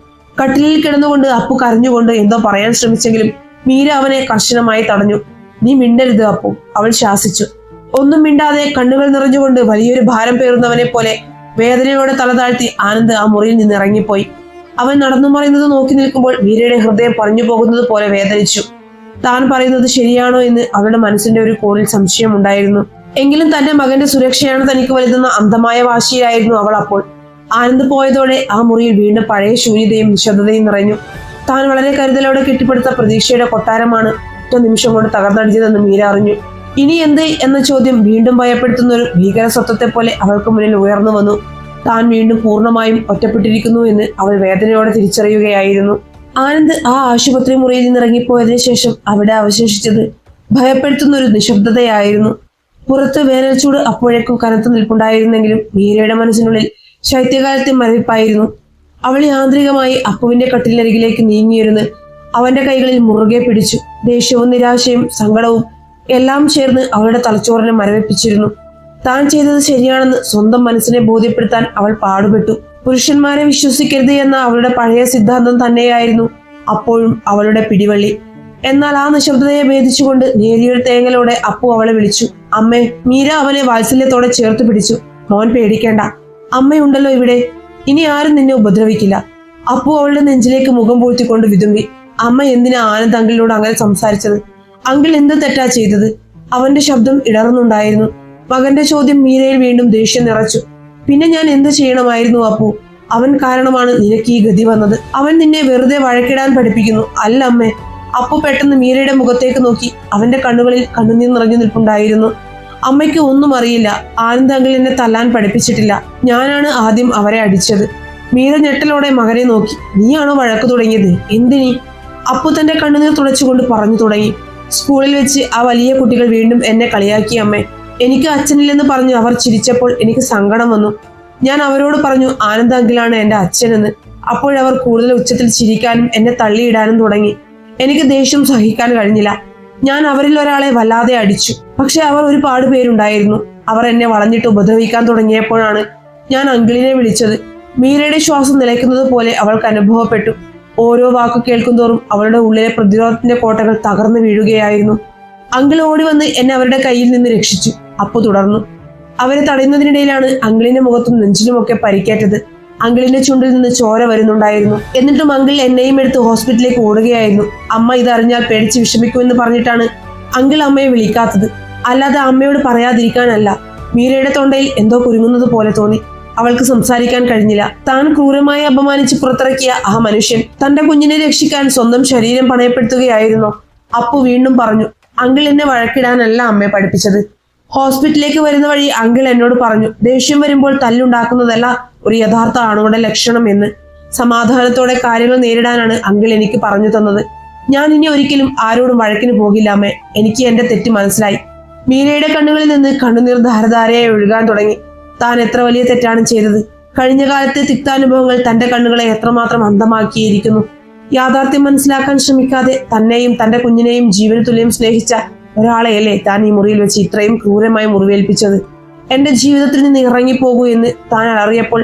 കട്ടിലിൽ കിടന്നുകൊണ്ട് അപ്പു കരഞ്ഞുകൊണ്ട് എന്തോ പറയാൻ ശ്രമിച്ചെങ്കിലും മീര അവനെ കർശനമായി തടഞ്ഞു. നീ മിണ്ടരുത് അപ്പു, അവൾ ശാസിച്ചു. ഒന്നും മിണ്ടാതെ കണ്ണുകൾ നിറഞ്ഞുകൊണ്ട് വലിയൊരു ഭാരം പേറുന്നവനെ പോലെ വേദനയോടെ തല താഴ്ത്തി ആനന്ദ് ആ മുറിയിൽ നിന്ന് ഇറങ്ങിപ്പോയി. അവൻ നടന്നു മറയുന്നത് നോക്കി നിൽക്കുമ്പോൾ മീരയുടെ ഹൃദയം പറഞ്ഞു പോകുന്നത് പോലെ വേദനിച്ചു. താൻ പറയുന്നത് ശരിയാണോ എന്ന് അവളുടെ മനസ്സിന്റെ ഒരു കോണിൽ സംശയമുണ്ടായിരുന്നു. എങ്കിലും തന്റെ മകന്റെ സുരക്ഷയാണ് തനിക്ക് വലുതെന്ന അന്ധമായ വാശിയിലായിരുന്നു അവൾ അപ്പോൾ. ആനന്ദ് പോയതോടെ ആ മുറിയിൽ വീണ്ടും പഴയ ശൂന്യതയും നിശബ്ദതയും നിറഞ്ഞു. താൻ വളരെ കരുതലോടെ കെട്ടിപ്പടുത്ത പ്രതീക്ഷയുടെ കൊട്ടാരമാണ് ഒറ്റ നിമിഷം കൊണ്ട് തകർന്നടിച്ചതെന്ന് മീര അറിഞ്ഞു. ഇനി എന്ത് എന്ന ചോദ്യം വീണ്ടും ഭയപ്പെടുത്തുന്ന ഒരു ഭീകര സ്വത്വത്തെ പോലെ അവൾക്ക് മുന്നിൽ ഉയർന്നു വന്നു. താൻ വീണ്ടും പൂർണ്ണമായും ഒറ്റപ്പെട്ടിരിക്കുന്നു എന്ന് അവൾ വേദനയോടെ തിരിച്ചറിയുകയായിരുന്നു. ആനന്ദ് ആ ആശുപത്രി മുറിയിൽ നിന്ന് ഇറങ്ങിപ്പോയതിനു ശേഷം അവിടെ അവശേഷിച്ചത് ഭയപ്പെടുത്തുന്ന ഒരു നിശബ്ദതയായിരുന്നു. പുറത്ത് വേനൽച്ചൂട് അപ്പോഴേക്കും കനത്തു നിൽപ്പുണ്ടായിരുന്നെങ്കിലും മീരയുടെ മനസ്സിനുള്ളിൽ ശൈത്യകാലത്തെ മരവിപ്പായിരുന്നു. അവൾ യാന്ത്രികമായി അപ്പുവിന്റെ കട്ടിലരികിലേക്ക് നീങ്ങിയിരുന്ന് അവന്റെ കൈകളിൽ മുറുകെ പിടിച്ചു. ദേഷ്യവും നിരാശയും സങ്കടവും എല്ലാം ചേർന്ന് അവളുടെ തലച്ചോറിനെ മരവിപ്പിച്ചിരുന്നു. താൻ ചെയ്തത് ശരിയാണെന്ന് സ്വന്തം മനസ്സിനെ ബോധ്യപ്പെടുത്താൻ അവൾ പാടുപെട്ടു. പുരുഷന്മാരെ വിശ്വസിക്കരുത് എന്ന അവളുടെ പഴയ സിദ്ധാന്തം തന്നെയായിരുന്നു അപ്പോഴും അവളുടെ പിടിവള്ളി. എന്നാൽ ആ നിശബ്ദതയെ ഭേദിച്ചുകൊണ്ട് നേരിയൊരു തേങ്ങലോടെ അപ്പു അവളെ വിളിച്ചു. അമ്മേ. മീര അവനെ വാത്സല്യത്തോടെ ചേർത്ത് പിടിച്ചു. മോൻ പേടിക്കേണ്ട, അമ്മയുണ്ടല്ലോ ഇവിടെ. ഇനി ആരും നിന്നെ ഉപദ്രവിക്കില്ല. അപ്പു അവളുടെ നെഞ്ചിലേക്ക് മുഖം പൂഴ്ത്തിക്കൊണ്ട് വിതുമ്പി. അമ്മ എന്തിനാ ആനന്ദ് അങ്കിളിനോട് അങ്ങനെ സംസാരിച്ചത്? അങ്കിൾ എന്ത് തെറ്റാ ചെയ്തത്? അവന്റെ ശബ്ദം ഇടറുന്നുണ്ടായിരുന്നു. മകന്റെ ചോദ്യം മീരയിൽ വീണ്ടും ദേഷ്യം നിറച്ചു. പിന്നെ ഞാൻ എന്ത് ചെയ്യണമായിരുന്നു അപ്പു? അവൻ കാരണമാണ് നിനക്ക് ഈ ഗതി വന്നത്. അവൻ നിന്നെ വെറുതെ വഴക്കിടാൻ പഠിപ്പിക്കുന്നു. അല്ല അമ്മേ. അപ്പു പെട്ടെന്ന് മീരയുടെ മുഖത്തേക്ക് നോക്കി. അവന്റെ കണ്ണുകളിൽ കണ്ണുനീർ നിറഞ്ഞു നിൽപ്പുണ്ടായിരുന്നു. അമ്മയ്ക്ക് ഒന്നും അറിയില്ല. ആനന്ദ് അങ്കിൾ എന്നെ തല്ലാൻ പഠിപ്പിച്ചിട്ടില്ല. ഞാനാണ് ആദ്യം അവരെ അടിച്ചത്. മീര ഞെട്ടലോടെ മകനെ നോക്കി. നീയാണോ വഴക്ക് തുടങ്ങിയത്? എന്തിനി? അപ്പു തന്റെ കണ്ണുനീർ തുടച്ചുകൊണ്ട് പറഞ്ഞു തുടങ്ങി. സ്കൂളിൽ വെച്ച് ആ വലിയ കുട്ടികൾ വീണ്ടും എന്നെ കളിയാക്കി അമ്മേ. എനിക്ക് അച്ഛനില്ലെന്ന് പറഞ്ഞു അവർ ചിരിച്ചപ്പോൾ എനിക്ക് സങ്കടം വന്നു. ഞാൻ അവരോട് പറഞ്ഞു ആനന്ദ് അങ്കിളാണ് എന്റെ അച്ഛനെന്ന്. അപ്പോഴവർ കൂടുതൽ ഉച്ചത്തിൽ ചിരിക്കാനും എന്നെ തള്ളിയിടാനും തുടങ്ങി. എനിക്ക് ദേഷ്യം സഹിക്കാൻ കഴിഞ്ഞില്ല. ഞാൻ അവരിൽ ഒരാളെ വല്ലാതെ അടിച്ചു. പക്ഷെ അവർ ഒരുപാട് പേരുണ്ടായിരുന്നു. അവർ എന്നെ വളഞ്ഞിട്ട് ഉപദ്രവിക്കാൻ തുടങ്ങിയപ്പോഴാണ് ഞാൻ അങ്കിളിനെ വിളിച്ചത്. മീരയുടെ ശ്വാസം നിലയ്ക്കുന്നത് പോലെ അവൾക്ക് അനുഭവപ്പെട്ടു. ഓരോ വാക്കു കേൾക്കുന്തോറും അവളുടെ ഉള്ളിലെ പ്രതിരോധത്തിന്റെ കോട്ടകൾ തകർന്നു വീഴുകയായിരുന്നു. അങ്കിൾ ഓടി വന്ന് എന്നെ അവരുടെ കയ്യിൽ നിന്ന് രക്ഷിച്ചു. അപ്പു തുടർന്നു. അവരെ തടയുന്നതിനിടയിലാണ് അങ്കിളിന്റെ മുഖത്തും നെഞ്ചിലുമൊക്കെ പരിക്കേറ്റത്. അങ്കിളിന്റെ ചുണ്ടിൽ നിന്ന് ചോര വരുന്നുണ്ടായിരുന്നു. എന്നിട്ടും അങ്കിൾ എന്നെയും എടുത്ത് ഹോസ്പിറ്റലിലേക്ക് ഓടുകയായിരുന്നു. അമ്മ ഇതറിഞ്ഞാൽ പേടിച്ച് വിഷമിക്കുമെന്ന് പറഞ്ഞിട്ടാണ് അങ്കിൾ അമ്മയെ വിളിക്കാത്തത്. അല്ലാതെ അമ്മയോട് പറയാതിരിക്കാനല്ല. മീരയുടെ തൊണ്ടയിൽ എന്തോ കുരുങ്ങുന്നത് പോലെ തോന്നി. അവൾക്ക് സംസാരിക്കാൻ കഴിഞ്ഞില്ല. താൻ ക്രൂരമായി അപമാനിച്ച് പുറത്തിറക്കിയ ആ മനുഷ്യൻ തന്റെ കുഞ്ഞിനെ രക്ഷിക്കാൻ സ്വന്തം ശരീരം പണയപ്പെടുത്തുകയായിരുന്നു. അപ്പു വീണ്ടും പറഞ്ഞു. അങ്കിൾ എന്നെ വഴക്കിടാനല്ല അമ്മയെ പഠിപ്പിച്ചത്. ഹോസ്പിറ്റലിലേക്ക് വരുന്ന വഴി അങ്കിൾ എന്നോട് പറഞ്ഞു ദേഷ്യം വരുമ്പോൾ തല്ലുണ്ടാക്കുന്നതല്ല ഒരു യഥാർത്ഥ ആണുകളുടെ ലക്ഷണം എന്ന്. സമാധാനത്തോടെ കാര്യങ്ങൾ നേരിടാനാണ് അങ്കിൾ എനിക്ക് പറഞ്ഞു തന്നത്. ഞാൻ ഇനി ഒരിക്കലും ആരോടും വഴക്കിന് പോകില്ല അമ്മേ. എനിക്ക് എന്റെ തെറ്റ് മനസ്സിലായി. മീരയുടെ കണ്ണുകളിൽ നിന്ന് കണ്ണുനീർ ധാരധാരയായി ഒഴുകാൻ തുടങ്ങി. താൻ എത്ര വലിയ തെറ്റാണ് ചെയ്തത്. കഴിഞ്ഞ കാലത്തെ തിക്താനുഭവങ്ങൾ തന്റെ കണ്ണുകളെ എത്രമാത്രം അന്ധമാക്കിയിരിക്കുന്നു. യാഥാർത്ഥ്യം മനസ്സിലാക്കാൻ ശ്രമിക്കാതെ തന്നെയും തന്റെ കുഞ്ഞിനെയും ജീവന തുല്യം സ്നേഹിച്ച ഒരാളെയല്ലേ താൻ ഈ മുറിയിൽ വെച്ച് ഇത്രയും ക്രൂരമായി മുറിവേൽപ്പിച്ചത്. എന്റെ ജീവിതത്തിൽ നിന്ന് ഇറങ്ങിപ്പോകൂ എന്ന് താൻ അറിയപ്പോൾ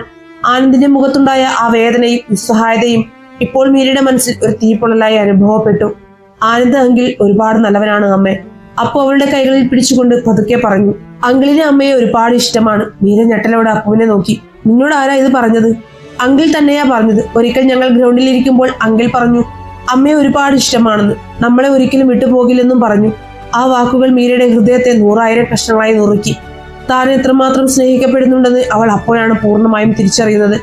ആനന്ദിന്റെ മുഖത്തുണ്ടായ ആ വേദനയും നിസ്സഹായതയും ഇപ്പോൾ മീരയുടെ മനസ്സിൽ ഒരു തീപ്പൊള്ളലായി അനുഭവപ്പെട്ടു. ആനന്ദ് അങ്കിൾ ഒരുപാട് നല്ലവനാണ് അമ്മേ. അപ്പു അവളുടെ കൈകളിൽ പിടിച്ചുകൊണ്ട് പതുക്കെ പറഞ്ഞു. അങ്കിളിനെ അമ്മയെ ഒരുപാട് ഇഷ്ടമാണ്. മീര ഞെട്ടലോടെ അപ്പുവിനെ നോക്കി. നിന്നോട് ആരാ ഇത് പറഞ്ഞത്? അങ്കിൾ തന്നെയാ പറഞ്ഞത്. ഒരിക്കൽ ഞങ്ങൾ ഗ്രൗണ്ടിൽ ഇരിക്കുമ്പോൾ അങ്കിൾ പറഞ്ഞു അമ്മയെ ഒരുപാട് ഇഷ്ടമാണെന്ന്, നമ്മളെ ഒരിക്കലും വിട്ടുപോകില്ലെന്നും പറഞ്ഞു. ആ വാക്കുകൾ മീരയുടെ ഹൃദയത്തെ 100,000 കഷ്ണങ്ങളായി നുറുക്കി. താൻ എത്രമാത്രം സ്നേഹിക്കപ്പെടുന്നുണ്ടെന്ന് അവൾ അപ്പോഴാണ് പൂർണ്ണമായും തിരിച്ചറിയുന്നത്.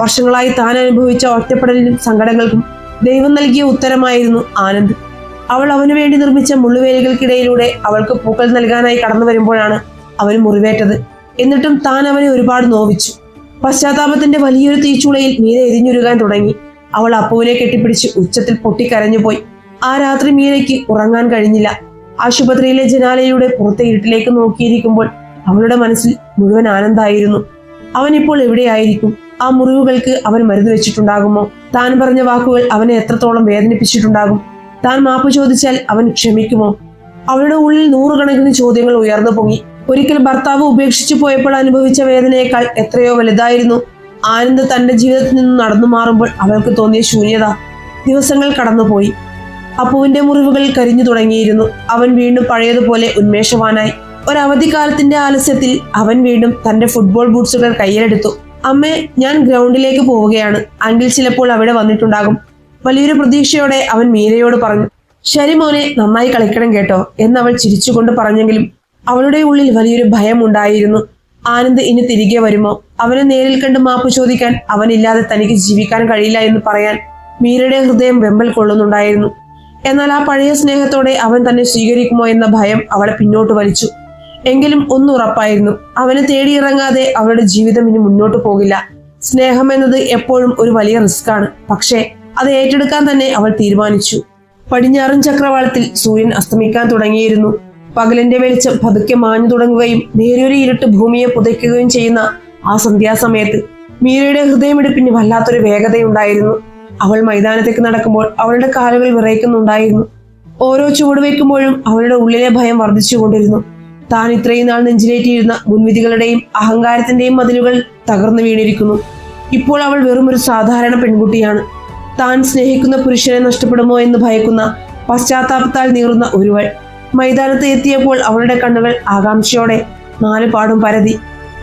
വർഷങ്ങളായി താൻ അനുഭവിച്ച ഒറ്റപ്പെടലിനും സങ്കടങ്ങൾക്കും ദൈവം നൽകിയ ഉത്തരമായിരുന്നു ആനന്ദ്. അവൾ അവന് വേണ്ടി നിർമ്മിച്ച മുള്ളുവേലികൾക്കിടയിലൂടെ അവൾക്ക് പൂക്കൾ നൽകാനായി കടന്നു വരുമ്പോഴാണ് അവന് മുറിവേറ്റത്. എന്നിട്ടും താൻ അവനെ ഒരുപാട് നോവിച്ചു. പശ്ചാത്താപത്തിന്റെ വലിയൊരു തീച്ചൂളയിൽ മീര എരിഞ്ഞുരുകാൻ തുടങ്ങി. അവൾ അപ്പുവിനെ കെട്ടിപ്പിടിച്ച് ഉച്ചത്തിൽ പൊട്ടിക്കരഞ്ഞുപോയി. ആ രാത്രി മീരയ്ക്ക് ഉറങ്ങാൻ കഴിഞ്ഞില്ല. ആശുപത്രിയിലെ ജനാലയിലൂടെ പുറത്തെ ഇരുട്ടിലേക്ക് നോക്കിയിരിക്കുമ്പോൾ അവളുടെ മനസ്സിൽ മുഴുവൻ ആനന്ദായിരുന്നു. അവൻ ഇപ്പോൾ എവിടെയായിരിക്കും? ആ മുറിവുകൾക്ക് അവൻ മരുന്ന് വെച്ചിട്ടുണ്ടാകുമോ? താൻ പറഞ്ഞ വാക്കുകൾ അവനെ എത്രത്തോളം വേദനിപ്പിച്ചിട്ടുണ്ടാകും? താൻ മാപ്പ് ചോദിച്ചാൽ അവൻ ക്ഷമിക്കുമോ? അവളുടെ ഉള്ളിൽ 100 കണക്കിന് ചോദ്യങ്ങൾ ഉയർന്നു പൊങ്ങി. ഒരിക്കൽ ഭർത്താവ് ഉപേക്ഷിച്ചു പോയപ്പോൾ അനുഭവിച്ച വേദനയേക്കാൾ എത്രയോ വലുതായിരുന്നു ആനന്ദ് തന്റെ ജീവിതത്തിൽ നിന്ന് നടന്നു മാറുമ്പോൾ അവൾക്ക് തോന്നിയ ശൂന്യത. ദിവസങ്ങൾ കടന്നുപോയി. അപ്പുവിന്റെ മുറിവുകൾ കരിഞ്ഞു തുടങ്ങിയിരുന്നു. അവൻ വീണ്ടും പഴയതുപോലെ ഉന്മേഷവാനായി. ഒരവധിക്കാലത്തിന്റെ ആലസ്യത്തിൽ അവൻ വീണ്ടും തന്റെ ഫുട്ബോൾ ബൂട്ട്സുകൾ കയ്യിലെടുത്തു. അമ്മേ, ഞാൻ ഗ്രൗണ്ടിലേക്ക് പോവുകയാണ്. അങ്കിൾ ചിലപ്പോൾ അവിടെ വന്നിട്ടുണ്ടാകും. വലിയൊരു പ്രതീക്ഷയോടെ അവൻ മീരയോട് പറഞ്ഞു. ശരി മോനെ, നന്നായി കളിക്കണം കേട്ടോ എന്നവൾ ചിരിച്ചുകൊണ്ട് പറഞ്ഞെങ്കിലും അവളുടെ ഉള്ളിൽ വലിയൊരു ഭയം ഉണ്ടായിരുന്നു. ആനന്ദ് ഇനി തിരികെ വരുമോ? അവനെ നേരിൽ കണ്ട് മാപ്പ് ചോദിക്കാൻ അവനില്ലാതെ തനിക്ക് ജീവിക്കാൻ കഴിയില്ല എന്ന് പറയാൻ മീരയുടെ ഹൃദയം വെമ്പൽ കൊള്ളുന്നുണ്ടായിരുന്നു. എന്നാൽ ആ പഴയ സ്നേഹത്തോടെ അവൻ തന്നെ സ്വീകരിക്കുമോ എന്ന ഭയം അവളെ പിന്നോട്ട് വലിച്ചു. എങ്കിലും ഒന്നുറപ്പായിരുന്നു, അവനെ തേടിയിറങ്ങാതെ അവളുടെ ജീവിതം ഇനി മുന്നോട്ട് പോകില്ല. സ്നേഹം എന്നത് എപ്പോഴും ഒരു വലിയ റിസ്ക്കാണ്. പക്ഷേ അത് ഏറ്റെടുക്കാൻ തന്നെ അവൾ തീരുമാനിച്ചു. പടിഞ്ഞാറൻ ചക്രവാളത്തിൽ സൂര്യൻ അസ്തമിക്കാൻ തുടങ്ങിയിരുന്നു. പകലിന്റെ വെളിച്ചം പതുക്കെ മാഞ്ഞു തുടങ്ങുകയും നേരിയൊരു ഇരുട്ട് ഭൂമിയെ പുതയ്ക്കുകയും ചെയ്യുന്ന ആ സന്ധ്യാസമയത്ത് മീരയുടെ ഹൃദയമിടിപ്പിന് വല്ലാത്തൊരു വേഗതയുണ്ടായിരുന്നു. അവൾ മൈതാനത്തേക്ക് നടക്കുമ്പോൾ അവളുടെ കാലുകൾ വിറയ്ക്കുന്നുണ്ടായിരുന്നു. ഓരോ ചുവട് വയ്ക്കുമ്പോഴും അവളുടെ ഉള്ളിലെ ഭയം വർദ്ധിച്ചുകൊണ്ടിരുന്നു. താൻ ഇത്രയും നാൾ നെഞ്ചിലേറ്റിയിരുന്ന മുൻവിധികളുടെയും അഹങ്കാരത്തിന്റെയും മതിലുകൾ തകർന്നു വീണിരിക്കുന്നു. ഇപ്പോൾ അവൾ വെറും ഒരു സാധാരണ പെൺകുട്ടിയാണ്. താൻ സ്നേഹിക്കുന്ന പുരുഷനെ നഷ്ടപ്പെടുമോ എന്ന് ഭയക്കുന്ന പശ്ചാത്താപത്താൽ നീറുന്ന ഒരുവൾ. മൈതാനത്ത് എത്തിയപ്പോൾ അവളുടെ കണ്ണുകൾ ആകാംക്ഷയോടെ നാലുപാടും പരതി.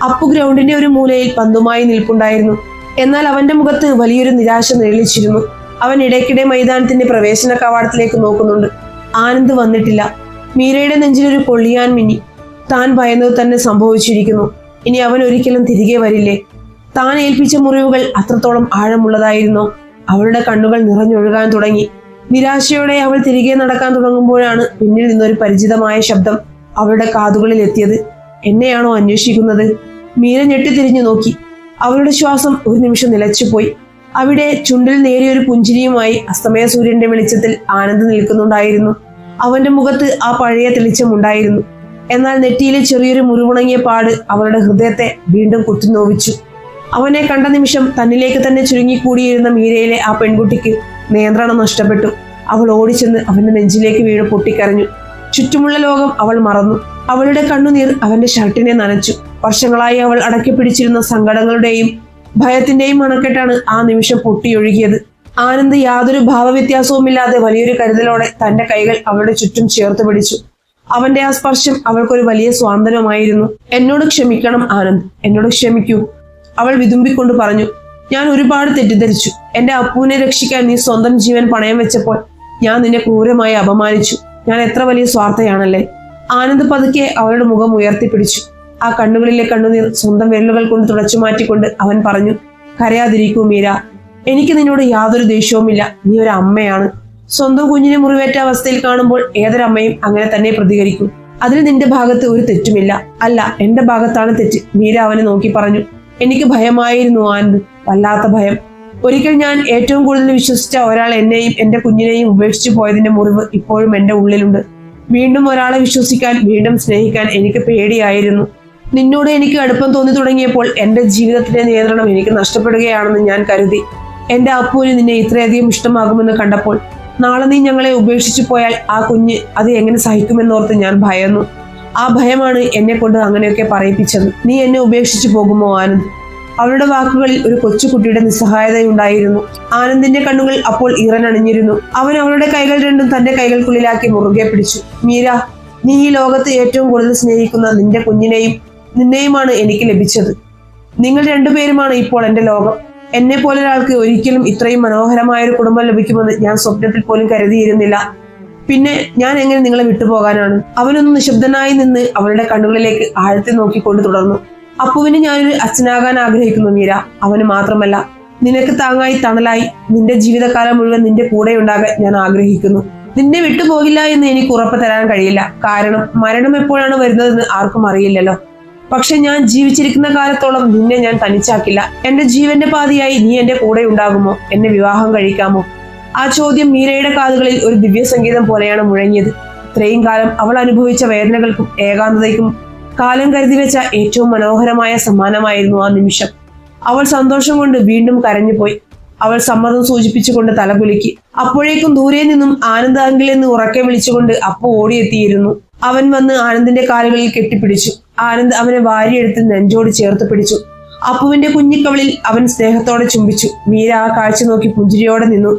അപ്പു ഗ്രൗണ്ടിന്റെ ഒരു മൂലയിൽ പന്തുമായി നിൽപ്പുണ്ടായിരുന്നു. എന്നാൽ അവന്റെ മുഖത്ത് വലിയൊരു നിരാശ നിഴലിച്ചിരുന്നു. അവൻ ഇടയ്ക്കിടെ മൈതാനത്തിന്റെ പ്രവേശന കവാടത്തിലേക്ക് നോക്കുന്നുണ്ട്. ആനന്ദ് വന്നിട്ടില്ല. മീരയുടെ നെഞ്ചിലൊരു പൊള്ളിയാൻ മിന്നി. താൻ ഭയന്നത് തന്നെ സംഭവിച്ചിരിക്കുന്നു. ഇനി അവൻ ഒരിക്കലും തിരികെ വരില്ലേ? താൻ ഏൽപ്പിച്ച മുറിവുകൾ അത്രത്തോളം ആഴമുള്ളതായിരുന്നോ? അവളുടെ കണ്ണുകൾ നിറഞ്ഞൊഴുകാൻ തുടങ്ങി. നിരാശയോടെ അവൾ തിരികെ നടക്കാൻ തുടങ്ങുമ്പോഴാണ് പിന്നിൽ നിന്നൊരു പരിചിതമായ ശബ്ദം അവളുടെ കാതുകളിൽ എത്തിയത്. എന്നെയാണോ അന്വേഷിക്കുന്നത്? മീര ഞെട്ടിത്തിരിഞ്ഞു നോക്കി. അവളുടെ ശ്വാസം ഒരു നിമിഷം നിലച്ചുപോയി. അവിടെ ചുണ്ടിൽ നേരിയൊരു പുഞ്ചിരിയുമായി അസ്തമയ സൂര്യന്റെ വെളിച്ചത്തിൽ ആനന്ദ് നിൽക്കുന്നുണ്ടായിരുന്നു. അവന്റെ മുഖത്ത് ആ പഴയ തെളിച്ചമുണ്ടായിരുന്നു. എന്നാൽ നെറ്റിയിലെ ചെറിയൊരു മുറിവുണങ്ങിയ പാട് അവളുടെ ഹൃദയത്തെ വീണ്ടും കുത്തിനോവിച്ചു. അവനെ കണ്ട നിമിഷം തന്നിലേക്ക് തന്നെ ചുരുങ്ങിക്കൂടിയിരുന്ന മീരയിലെ ആ പെൺകുട്ടിക്ക് നിയന്ത്രണം നഷ്ടപ്പെട്ടു. അവൾ ഓടിച്ചെന്ന് അവന്റെ നെഞ്ചിലേക്ക് വീണ് പൊട്ടിക്കരഞ്ഞു. ചുറ്റുമുള്ള ലോകം അവൾ മറന്നു. അവളുടെ കണ്ണുനീർ അവന്റെ ഷർട്ടിനെ നനച്ചു. വർഷങ്ങളായി അവൾ അടക്കി പിടിച്ചിരുന്ന സങ്കടങ്ങളുടെയും ഭയത്തിന്റെയും അണക്കെട്ടാണ് ആ നിമിഷം പൊട്ടിയൊഴുകിയത്. ആനന്ദ് യാതൊരു ഭാവവ്യത്യാസവുമില്ലാതെ വലിയൊരു കരുതലോടെ തന്റെ കൈകൾ അവളുടെ ചുറ്റും ചേർത്ത് പിടിച്ചു. അവന്റെ ആ സ്പർശം അവൾക്കൊരു വലിയ സ്വാതന്ത്ര്യമായിരുന്നു. എന്നോട് ക്ഷമിക്കണം ആനന്ദ്, എന്നോട് ക്ഷമിക്കൂ, അവൾ വിതുമ്പിക്കൊണ്ട് പറഞ്ഞു. ഞാൻ ഒരുപാട് തെറ്റിദ്ധരിച്ചു. എന്റെ അപ്പുവിനെ രക്ഷിക്കാൻ നീ സ്വന്തം ജീവൻ പണയം വെച്ചപ്പോൾ ഞാൻ നിന്നെ ക്രൂരമായി അപമാനിച്ചു. ഞാൻ എത്ര വലിയ സ്വാർത്ഥയാണല്ലേ? ആനന്ദ് പതുക്കെ അവളുടെ മുഖം ഉയർത്തിപ്പിടിച്ചു. ആ കണ്ണുകളിലെ കണ്ണുനീർ സ്വന്തം വിരലുകൾ കൊണ്ട് തുടച്ചു മാറ്റിക്കൊണ്ട് അവൻ പറഞ്ഞു. കരയാതിരിക്കൂ മീര, എനിക്ക് നിന്നോട് യാതൊരു ദേഷ്യവുമില്ല. നീ ഒരു അമ്മയാണ്. സ്വന്തം കുഞ്ഞിനെ മുറിവേറ്റ അവസ്ഥയിൽ കാണുമ്പോൾ ഏതൊരമ്മയും അങ്ങനെ തന്നെ പ്രതികരിക്കും. അതിൽ നിന്റെ ഭാഗത്ത് ഒരു തെറ്റുമില്ല. അല്ല, എന്റെ ഭാഗത്താണ് തെറ്റ്, മീര അവനെ നോക്കി പറഞ്ഞു. എനിക്ക് ഭയമായിരുന്നു ആനന്ദ്, വല്ലാത്ത ഭയം. ഒരിക്കൽ ഞാൻ ഏറ്റവും കൂടുതൽ വിശ്വസിച്ച ഒരാൾ എന്നെയും എന്റെ കുഞ്ഞിനെയും ഉപേക്ഷിച്ചു പോയതിന്റെ മുറിവ് ഇപ്പോഴും എന്റെ ഉള്ളിലുണ്ട്. വീണ്ടും ഒരാളെ വിശ്വസിക്കാൻ, വീണ്ടും സ്നേഹിക്കാൻ എനിക്ക് പേടിയായിരുന്നു. നിന്നോട് എനിക്ക് അടുപ്പം തോന്നി തുടങ്ങിയപ്പോൾ എന്റെ ജീവിതത്തിന്റെ നിയന്ത്രണം എനിക്ക് നഷ്ടപ്പെടുകയാണെന്ന് ഞാൻ കരുതി. എന്റെ അപ്പുവിന് നിന്നെ ഇത്രയധികം ഇഷ്ടമാകുമെന്ന് കണ്ടപ്പോൾ നാളെ നീ ഞങ്ങളെ ഉപേക്ഷിച്ചു പോയാൽ ആ കുഞ്ഞ് അത് എങ്ങനെ സഹിക്കുമെന്നോർത്ത് ഞാൻ ഭയന്നു. ആ ഭയമാണ് എന്നെ കൊണ്ട് അങ്ങനെയൊക്കെ പറയിപ്പിച്ചത്. നീ എന്നെ ഉപേക്ഷിച്ചു പോകുമോ ആനന്ദ്? അവളുടെ വാക്കുകളിൽ ഒരു കൊച്ചുകുട്ടിയുടെ നിസ്സഹായതയുണ്ടായിരുന്നു. ആനന്ദിന്റെ കണ്ണുകൾ അപ്പോൾ ഈറനണിഞ്ഞിരുന്നു. അവൻ അവളുടെ കൈകൾ രണ്ടും തന്റെ കൈകൾക്കുള്ളിലാക്കി മുറുകെ പിടിച്ചു. മീര, നീ ഈ ലോകത്ത് ഏറ്റവും കൂടുതൽ സ്നേഹിക്കുന്ന നിന്റെ കുഞ്ഞിനെയും നിന്നെയുമാണ് എനിക്ക് ലഭിച്ചത്. നിങ്ങൾ രണ്ടുപേരുമാണ് ഇപ്പോൾ എന്റെ ലോകം. എന്നെ പോലെ ഒരാൾക്ക് ഒരിക്കലും ഇത്രയും മനോഹരമായ ഒരു കുടുംബം ലഭിക്കുമെന്ന് ഞാൻ സ്വപ്നത്തിൽ പോലും കരുതിയിരുന്നില്ല. പിന്നെ ഞാൻ എങ്ങനെ നിങ്ങളെ വിട്ടുപോകാനാണ്? അവനൊന്ന് നിശബ്ദനായി നിന്ന് അവളുടെ കണ്ണുകളിലേക്ക് ആഴത്തിൽ നോക്കിക്കൊണ്ട് തുടർന്നു. അപ്പുവിന് ഞാനൊരു അച്ഛനാകാൻ ആഗ്രഹിക്കുന്നു മീര. അവന് മാത്രമല്ല, നിനക്ക് താങ്ങായി തണലായി നിന്റെ ജീവിതകാലം മുഴുവൻ നിന്റെ കൂടെ ഉണ്ടാകാൻ ഞാൻ ആഗ്രഹിക്കുന്നു. നിന്നെ വിട്ടുപോകില്ല എന്ന് എനിക്ക് ഉറപ്പ് തരാൻ കഴിയില്ല. കാരണം മരണം എപ്പോഴാണ് വരുന്നതെന്ന് ആർക്കും അറിയില്ലല്ലോ. പക്ഷെ ഞാൻ ജീവിച്ചിരിക്കുന്ന കാലത്തോളം നിന്നെ ഞാൻ തനിച്ചാക്കില്ല. എന്റെ ജീവന്റെ പാതിയായി നീ എന്റെ കൂടെ ഉണ്ടാകുമോ? എന്നെ വിവാഹം കഴിക്കാമോ? ആ ചോദ്യം മീരയുടെ കാതുകളിൽ ഒരു ദിവ്യ സംഗീതം പോലെയാണ് മുഴങ്ങിയത്. ഇത്രയും കാലം അവൾ അനുഭവിച്ച വേദനകൾക്കും ഏകാന്തതയ്ക്കും കാലം കരുതി വെച്ച ഏറ്റവും മനോഹരമായ സമ്മാനമായിരുന്നു ആ നിമിഷം. അവൾ സന്തോഷം കൊണ്ട് വീണ്ടും കരഞ്ഞുപോയി. അവൾ സമ്മതം സൂചിപ്പിച്ചുകൊണ്ട് തലകുലുക്കി. അപ്പോഴേക്കും ദൂരെ നിന്നും ആനന്ദ് അങ്കിൾ എന്ന് ഉറക്കെ വിളിച്ചുകൊണ്ട് അപ്പു ഓടിയെത്തിയിരുന്നു. അവൻ വന്ന് ആനന്ദിന്റെ കാലുകളിൽ കെട്ടിപ്പിടിച്ചു. ആനന്ദ് അവനെ വാരിയെടുത്ത് നെഞ്ചോട് ചേർത്ത് പിടിച്ചു. അപ്പുവിന്റെ കുഞ്ഞിക്കവളിൽ അവൻ സ്നേഹത്തോടെ ചുംബിച്ചു. മീര ആ കാഴ്ച നോക്കി പുഞ്ചിരിയോടെ നിന്നു.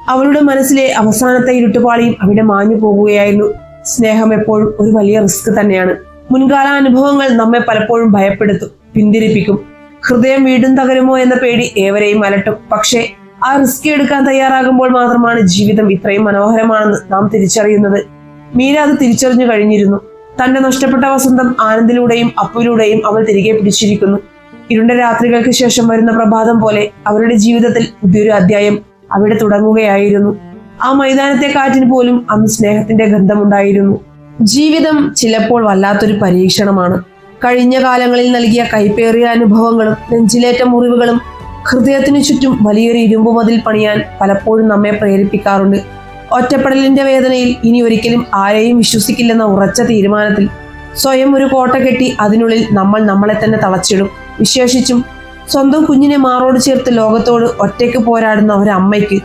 അവളുടെ മനസ്സിലെ അവസാനത്തെ ഇരുട്ടുപാളിയും അവിടെ മാഞ്ഞു പോകുകയായിരുന്നു. സ്നേഹം എപ്പോഴും ഒരു വലിയ റിസ്ക് തന്നെയാണ്. മുൻകാല അനുഭവങ്ങൾ നമ്മെ പലപ്പോഴും ഭയപ്പെടുത്തും, പിന്തിരിപ്പിക്കും. ഹൃദയം വീണ്ടും തകരുമോ എന്ന പേടി ഏവരെയും അലട്ടും. പക്ഷേ ആ റിസ്ക് എടുക്കാൻ തയ്യാറാകുമ്പോൾ മാത്രമാണ് ജീവിതം ഇത്രയും മനോഹരമാണെന്ന് നാം തിരിച്ചറിയുന്നത്. മീര അത് തിരിച്ചറിഞ്ഞു കഴിഞ്ഞിരുന്നു. തന്റെ നഷ്ടപ്പെട്ട വസന്തം ആനന്ദിലൂടെയും അപ്പുവിലൂടെയും അവൾ തിരികെ പിടിച്ചിരിക്കുന്നു. ഇരുണ്ട രാത്രികൾക്ക് ശേഷം വരുന്ന പ്രഭാതം പോലെ അവരുടെ ജീവിതത്തിൽ പുതിയൊരു അധ്യായം അവിടെ തുടങ്ങുകയായിരുന്നു. ആ മൈതാനത്തെ കാറ്റിന് പോലും അന്ന് സ്നേഹത്തിന്റെ ഗന്ധമുണ്ടായിരുന്നു. ജീവിതം ചിലപ്പോൾ വല്ലാത്തൊരു പരീക്ഷണമാണ്. കഴിഞ്ഞ കാലങ്ങളിൽ നൽകിയ കൈപ്പേറിയ അനുഭവങ്ങളും നെഞ്ചിലേറ്റ മുറിവുകളും ഹൃദയത്തിനു ചുറ്റും വലിയൊരു ഇരുമ്പുമതിൽ പണിയാൻ പലപ്പോഴും നമ്മെ പ്രേരിപ്പിക്കാറുണ്ട്. ഒറ്റപ്പെടലിന്റെ വേദനയിൽ ഇനി ഒരിക്കലും ആരെയും വിശ്വസിക്കില്ലെന്ന ഉറച്ച തീരുമാനത്തിൽ സ്വയം ഒരു കോട്ട കെട്ടി അതിനുള്ളിൽ നമ്മൾ നമ്മളെ തന്നെ തളച്ചിടും. വിശേഷിച്ചും സ്വന്തം കുഞ്ഞിനെ മാറോട് ചേർത്ത് ലോകത്തോട് ഒറ്റയ്ക്ക് പോരാടുന്ന ഒരമ്മയ്ക്ക്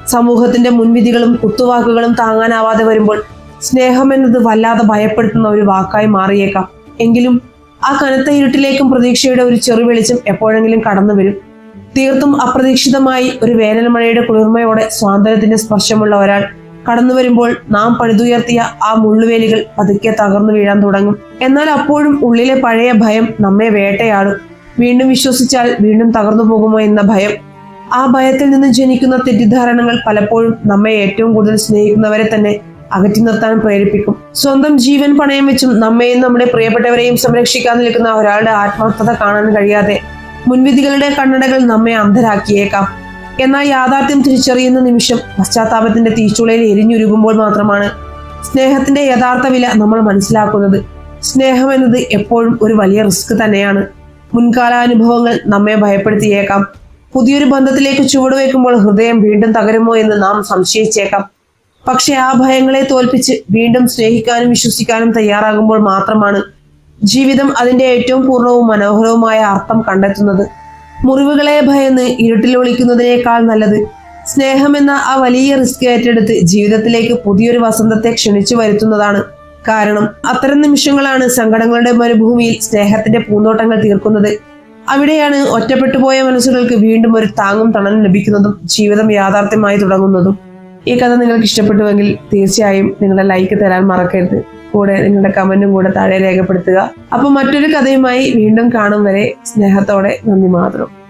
സമൂഹത്തിന്റെ മുൻവിധികളും കുത്തുവാക്കുകളും താങ്ങാനാവാതെ വരുമ്പോൾ സ്നേഹം എന്നത് വല്ലാതെ ഭയപ്പെടുത്തുന്ന ഒരു വാക്കായി മാറിയേക്കാം. എങ്കിലും ആ കനത്ത ഇരുട്ടിലേക്കും പ്രതീക്ഷയുടെ ഒരു ചെറു വെളിച്ചം എപ്പോഴെങ്കിലും കടന്നു വരും. തീർത്തും അപ്രതീക്ഷിതമായി ഒരു വേനൽ മഴയുടെ കുളിർമയോടെ സ്വാതന്ത്ര്യത്തിന്റെ സ്പർശമുള്ള ഒരാൾ കടന്നു വരുമ്പോൾ നാം പണിതുയർത്തിയ ആ മുള്ളുവേലികൾ പതുക്കെ തകർന്നു വീഴാൻ തുടങ്ങും. എന്നാൽ അപ്പോഴും ഉള്ളിലെ പഴയ ഭയം നമ്മെ വേട്ടയാടും. വീണ്ടും വിശ്വസിച്ചാൽ വീണ്ടും തകർന്നു പോകുമോ എന്ന ഭയം. ആ ഭയത്തിൽ നിന്ന് ജനിക്കുന്ന തെറ്റിദ്ധാരണകൾ പലപ്പോഴും നമ്മെ ഏറ്റവും കൂടുതൽ സ്നേഹിക്കുന്നവരെ തന്നെ അകറ്റി നിർത്താൻ പ്രേരിപ്പിക്കും. സ്വന്തം ജീവൻ പണയം വെച്ചും നമ്മെയും നമ്മുടെ പ്രിയപ്പെട്ടവരെയും സംരക്ഷിക്കാൻ നിൽക്കുന്ന ഒരാളുടെ ആത്മാർത്ഥത കാണാൻ കഴിയാതെ മുൻവിധികളുടെ കണ്ണടകൾ നമ്മെ അന്ധരാക്കിയേക്കാം. എന്നാൽ യാഥാർത്ഥ്യം തിരിച്ചറിയുന്ന നിമിഷം പശ്ചാത്താപത്തിന്റെ തീച്ചുളയിൽ എരിഞ്ഞുരുകുമ്പോൾ മാത്രമാണ് സ്നേഹത്തിന്റെ യഥാർത്ഥ വില നമ്മൾ മനസ്സിലാക്കുന്നത്. സ്നേഹം എന്നത് എപ്പോഴും ഒരു വലിയ റിസ്ക് തന്നെയാണ്. മുൻകാലാനുഭവങ്ങൾ നമ്മെ ഭയപ്പെടുത്തിയേക്കാം. പുതിയൊരു ബന്ധത്തിലേക്ക് ചുവടുവെക്കുമ്പോൾ ഹൃദയം വീണ്ടും തകരുമോ എന്ന് നാം സംശയിച്ചേക്കാം. പക്ഷെ ആ ഭയങ്ങളെ തോൽപ്പിച്ച് വീണ്ടും സ്നേഹിക്കാനും വിശ്വസിക്കാനും തയ്യാറാകുമ്പോൾ മാത്രമാണ് ജീവിതം അതിന്റെ ഏറ്റവും പൂർണ്ണവും മനോഹരവുമായ അർത്ഥം കണ്ടെത്തുന്നത്. മുറിവുകളെ ഭയന്ന് ഇരുട്ടിൽ ഒളിക്കുന്നതിനേക്കാൾ നല്ലത് സ്നേഹമെന്ന ആ വലിയ റിസ്ക് ഏറ്റെടുത്ത് ജീവിതത്തിലേക്ക് പുതിയൊരു വസന്തത്തെ ക്ഷണിച്ചു വരുത്തുന്നതാണ്. കാരണം അത്തരം നിമിഷങ്ങളാണ് സങ്കടങ്ങളുടെ മരുഭൂമിയിൽ സ്നേഹത്തിന്റെ പൂന്തോട്ടങ്ങൾ തീർക്കുന്നത്. അവിടെയാണ് ഒറ്റപ്പെട്ടുപോയ മനസ്സുകൾക്ക് വീണ്ടും ഒരു താങ്ങും തണലും ലഭിക്കുന്നതും ജീവിതം യാഥാർത്ഥ്യമായി തുടങ്ങുന്നതും. ഈ കഥ നിങ്ങൾക്ക് ഇഷ്ടപ്പെട്ടുവെങ്കിൽ തീർച്ചയായും നിങ്ങളുടെ ലൈക്ക് തരാൻ മറക്കരുത്. കൂടെ നിങ്ങളുടെ കമന്റും കൂടെ താഴെ രേഖപ്പെടുത്തുക. അപ്പൊ മറ്റൊരു കഥയുമായി വീണ്ടും കാണും വരെ സ്നേഹത്തോടെ നന്ദി മാത്രം.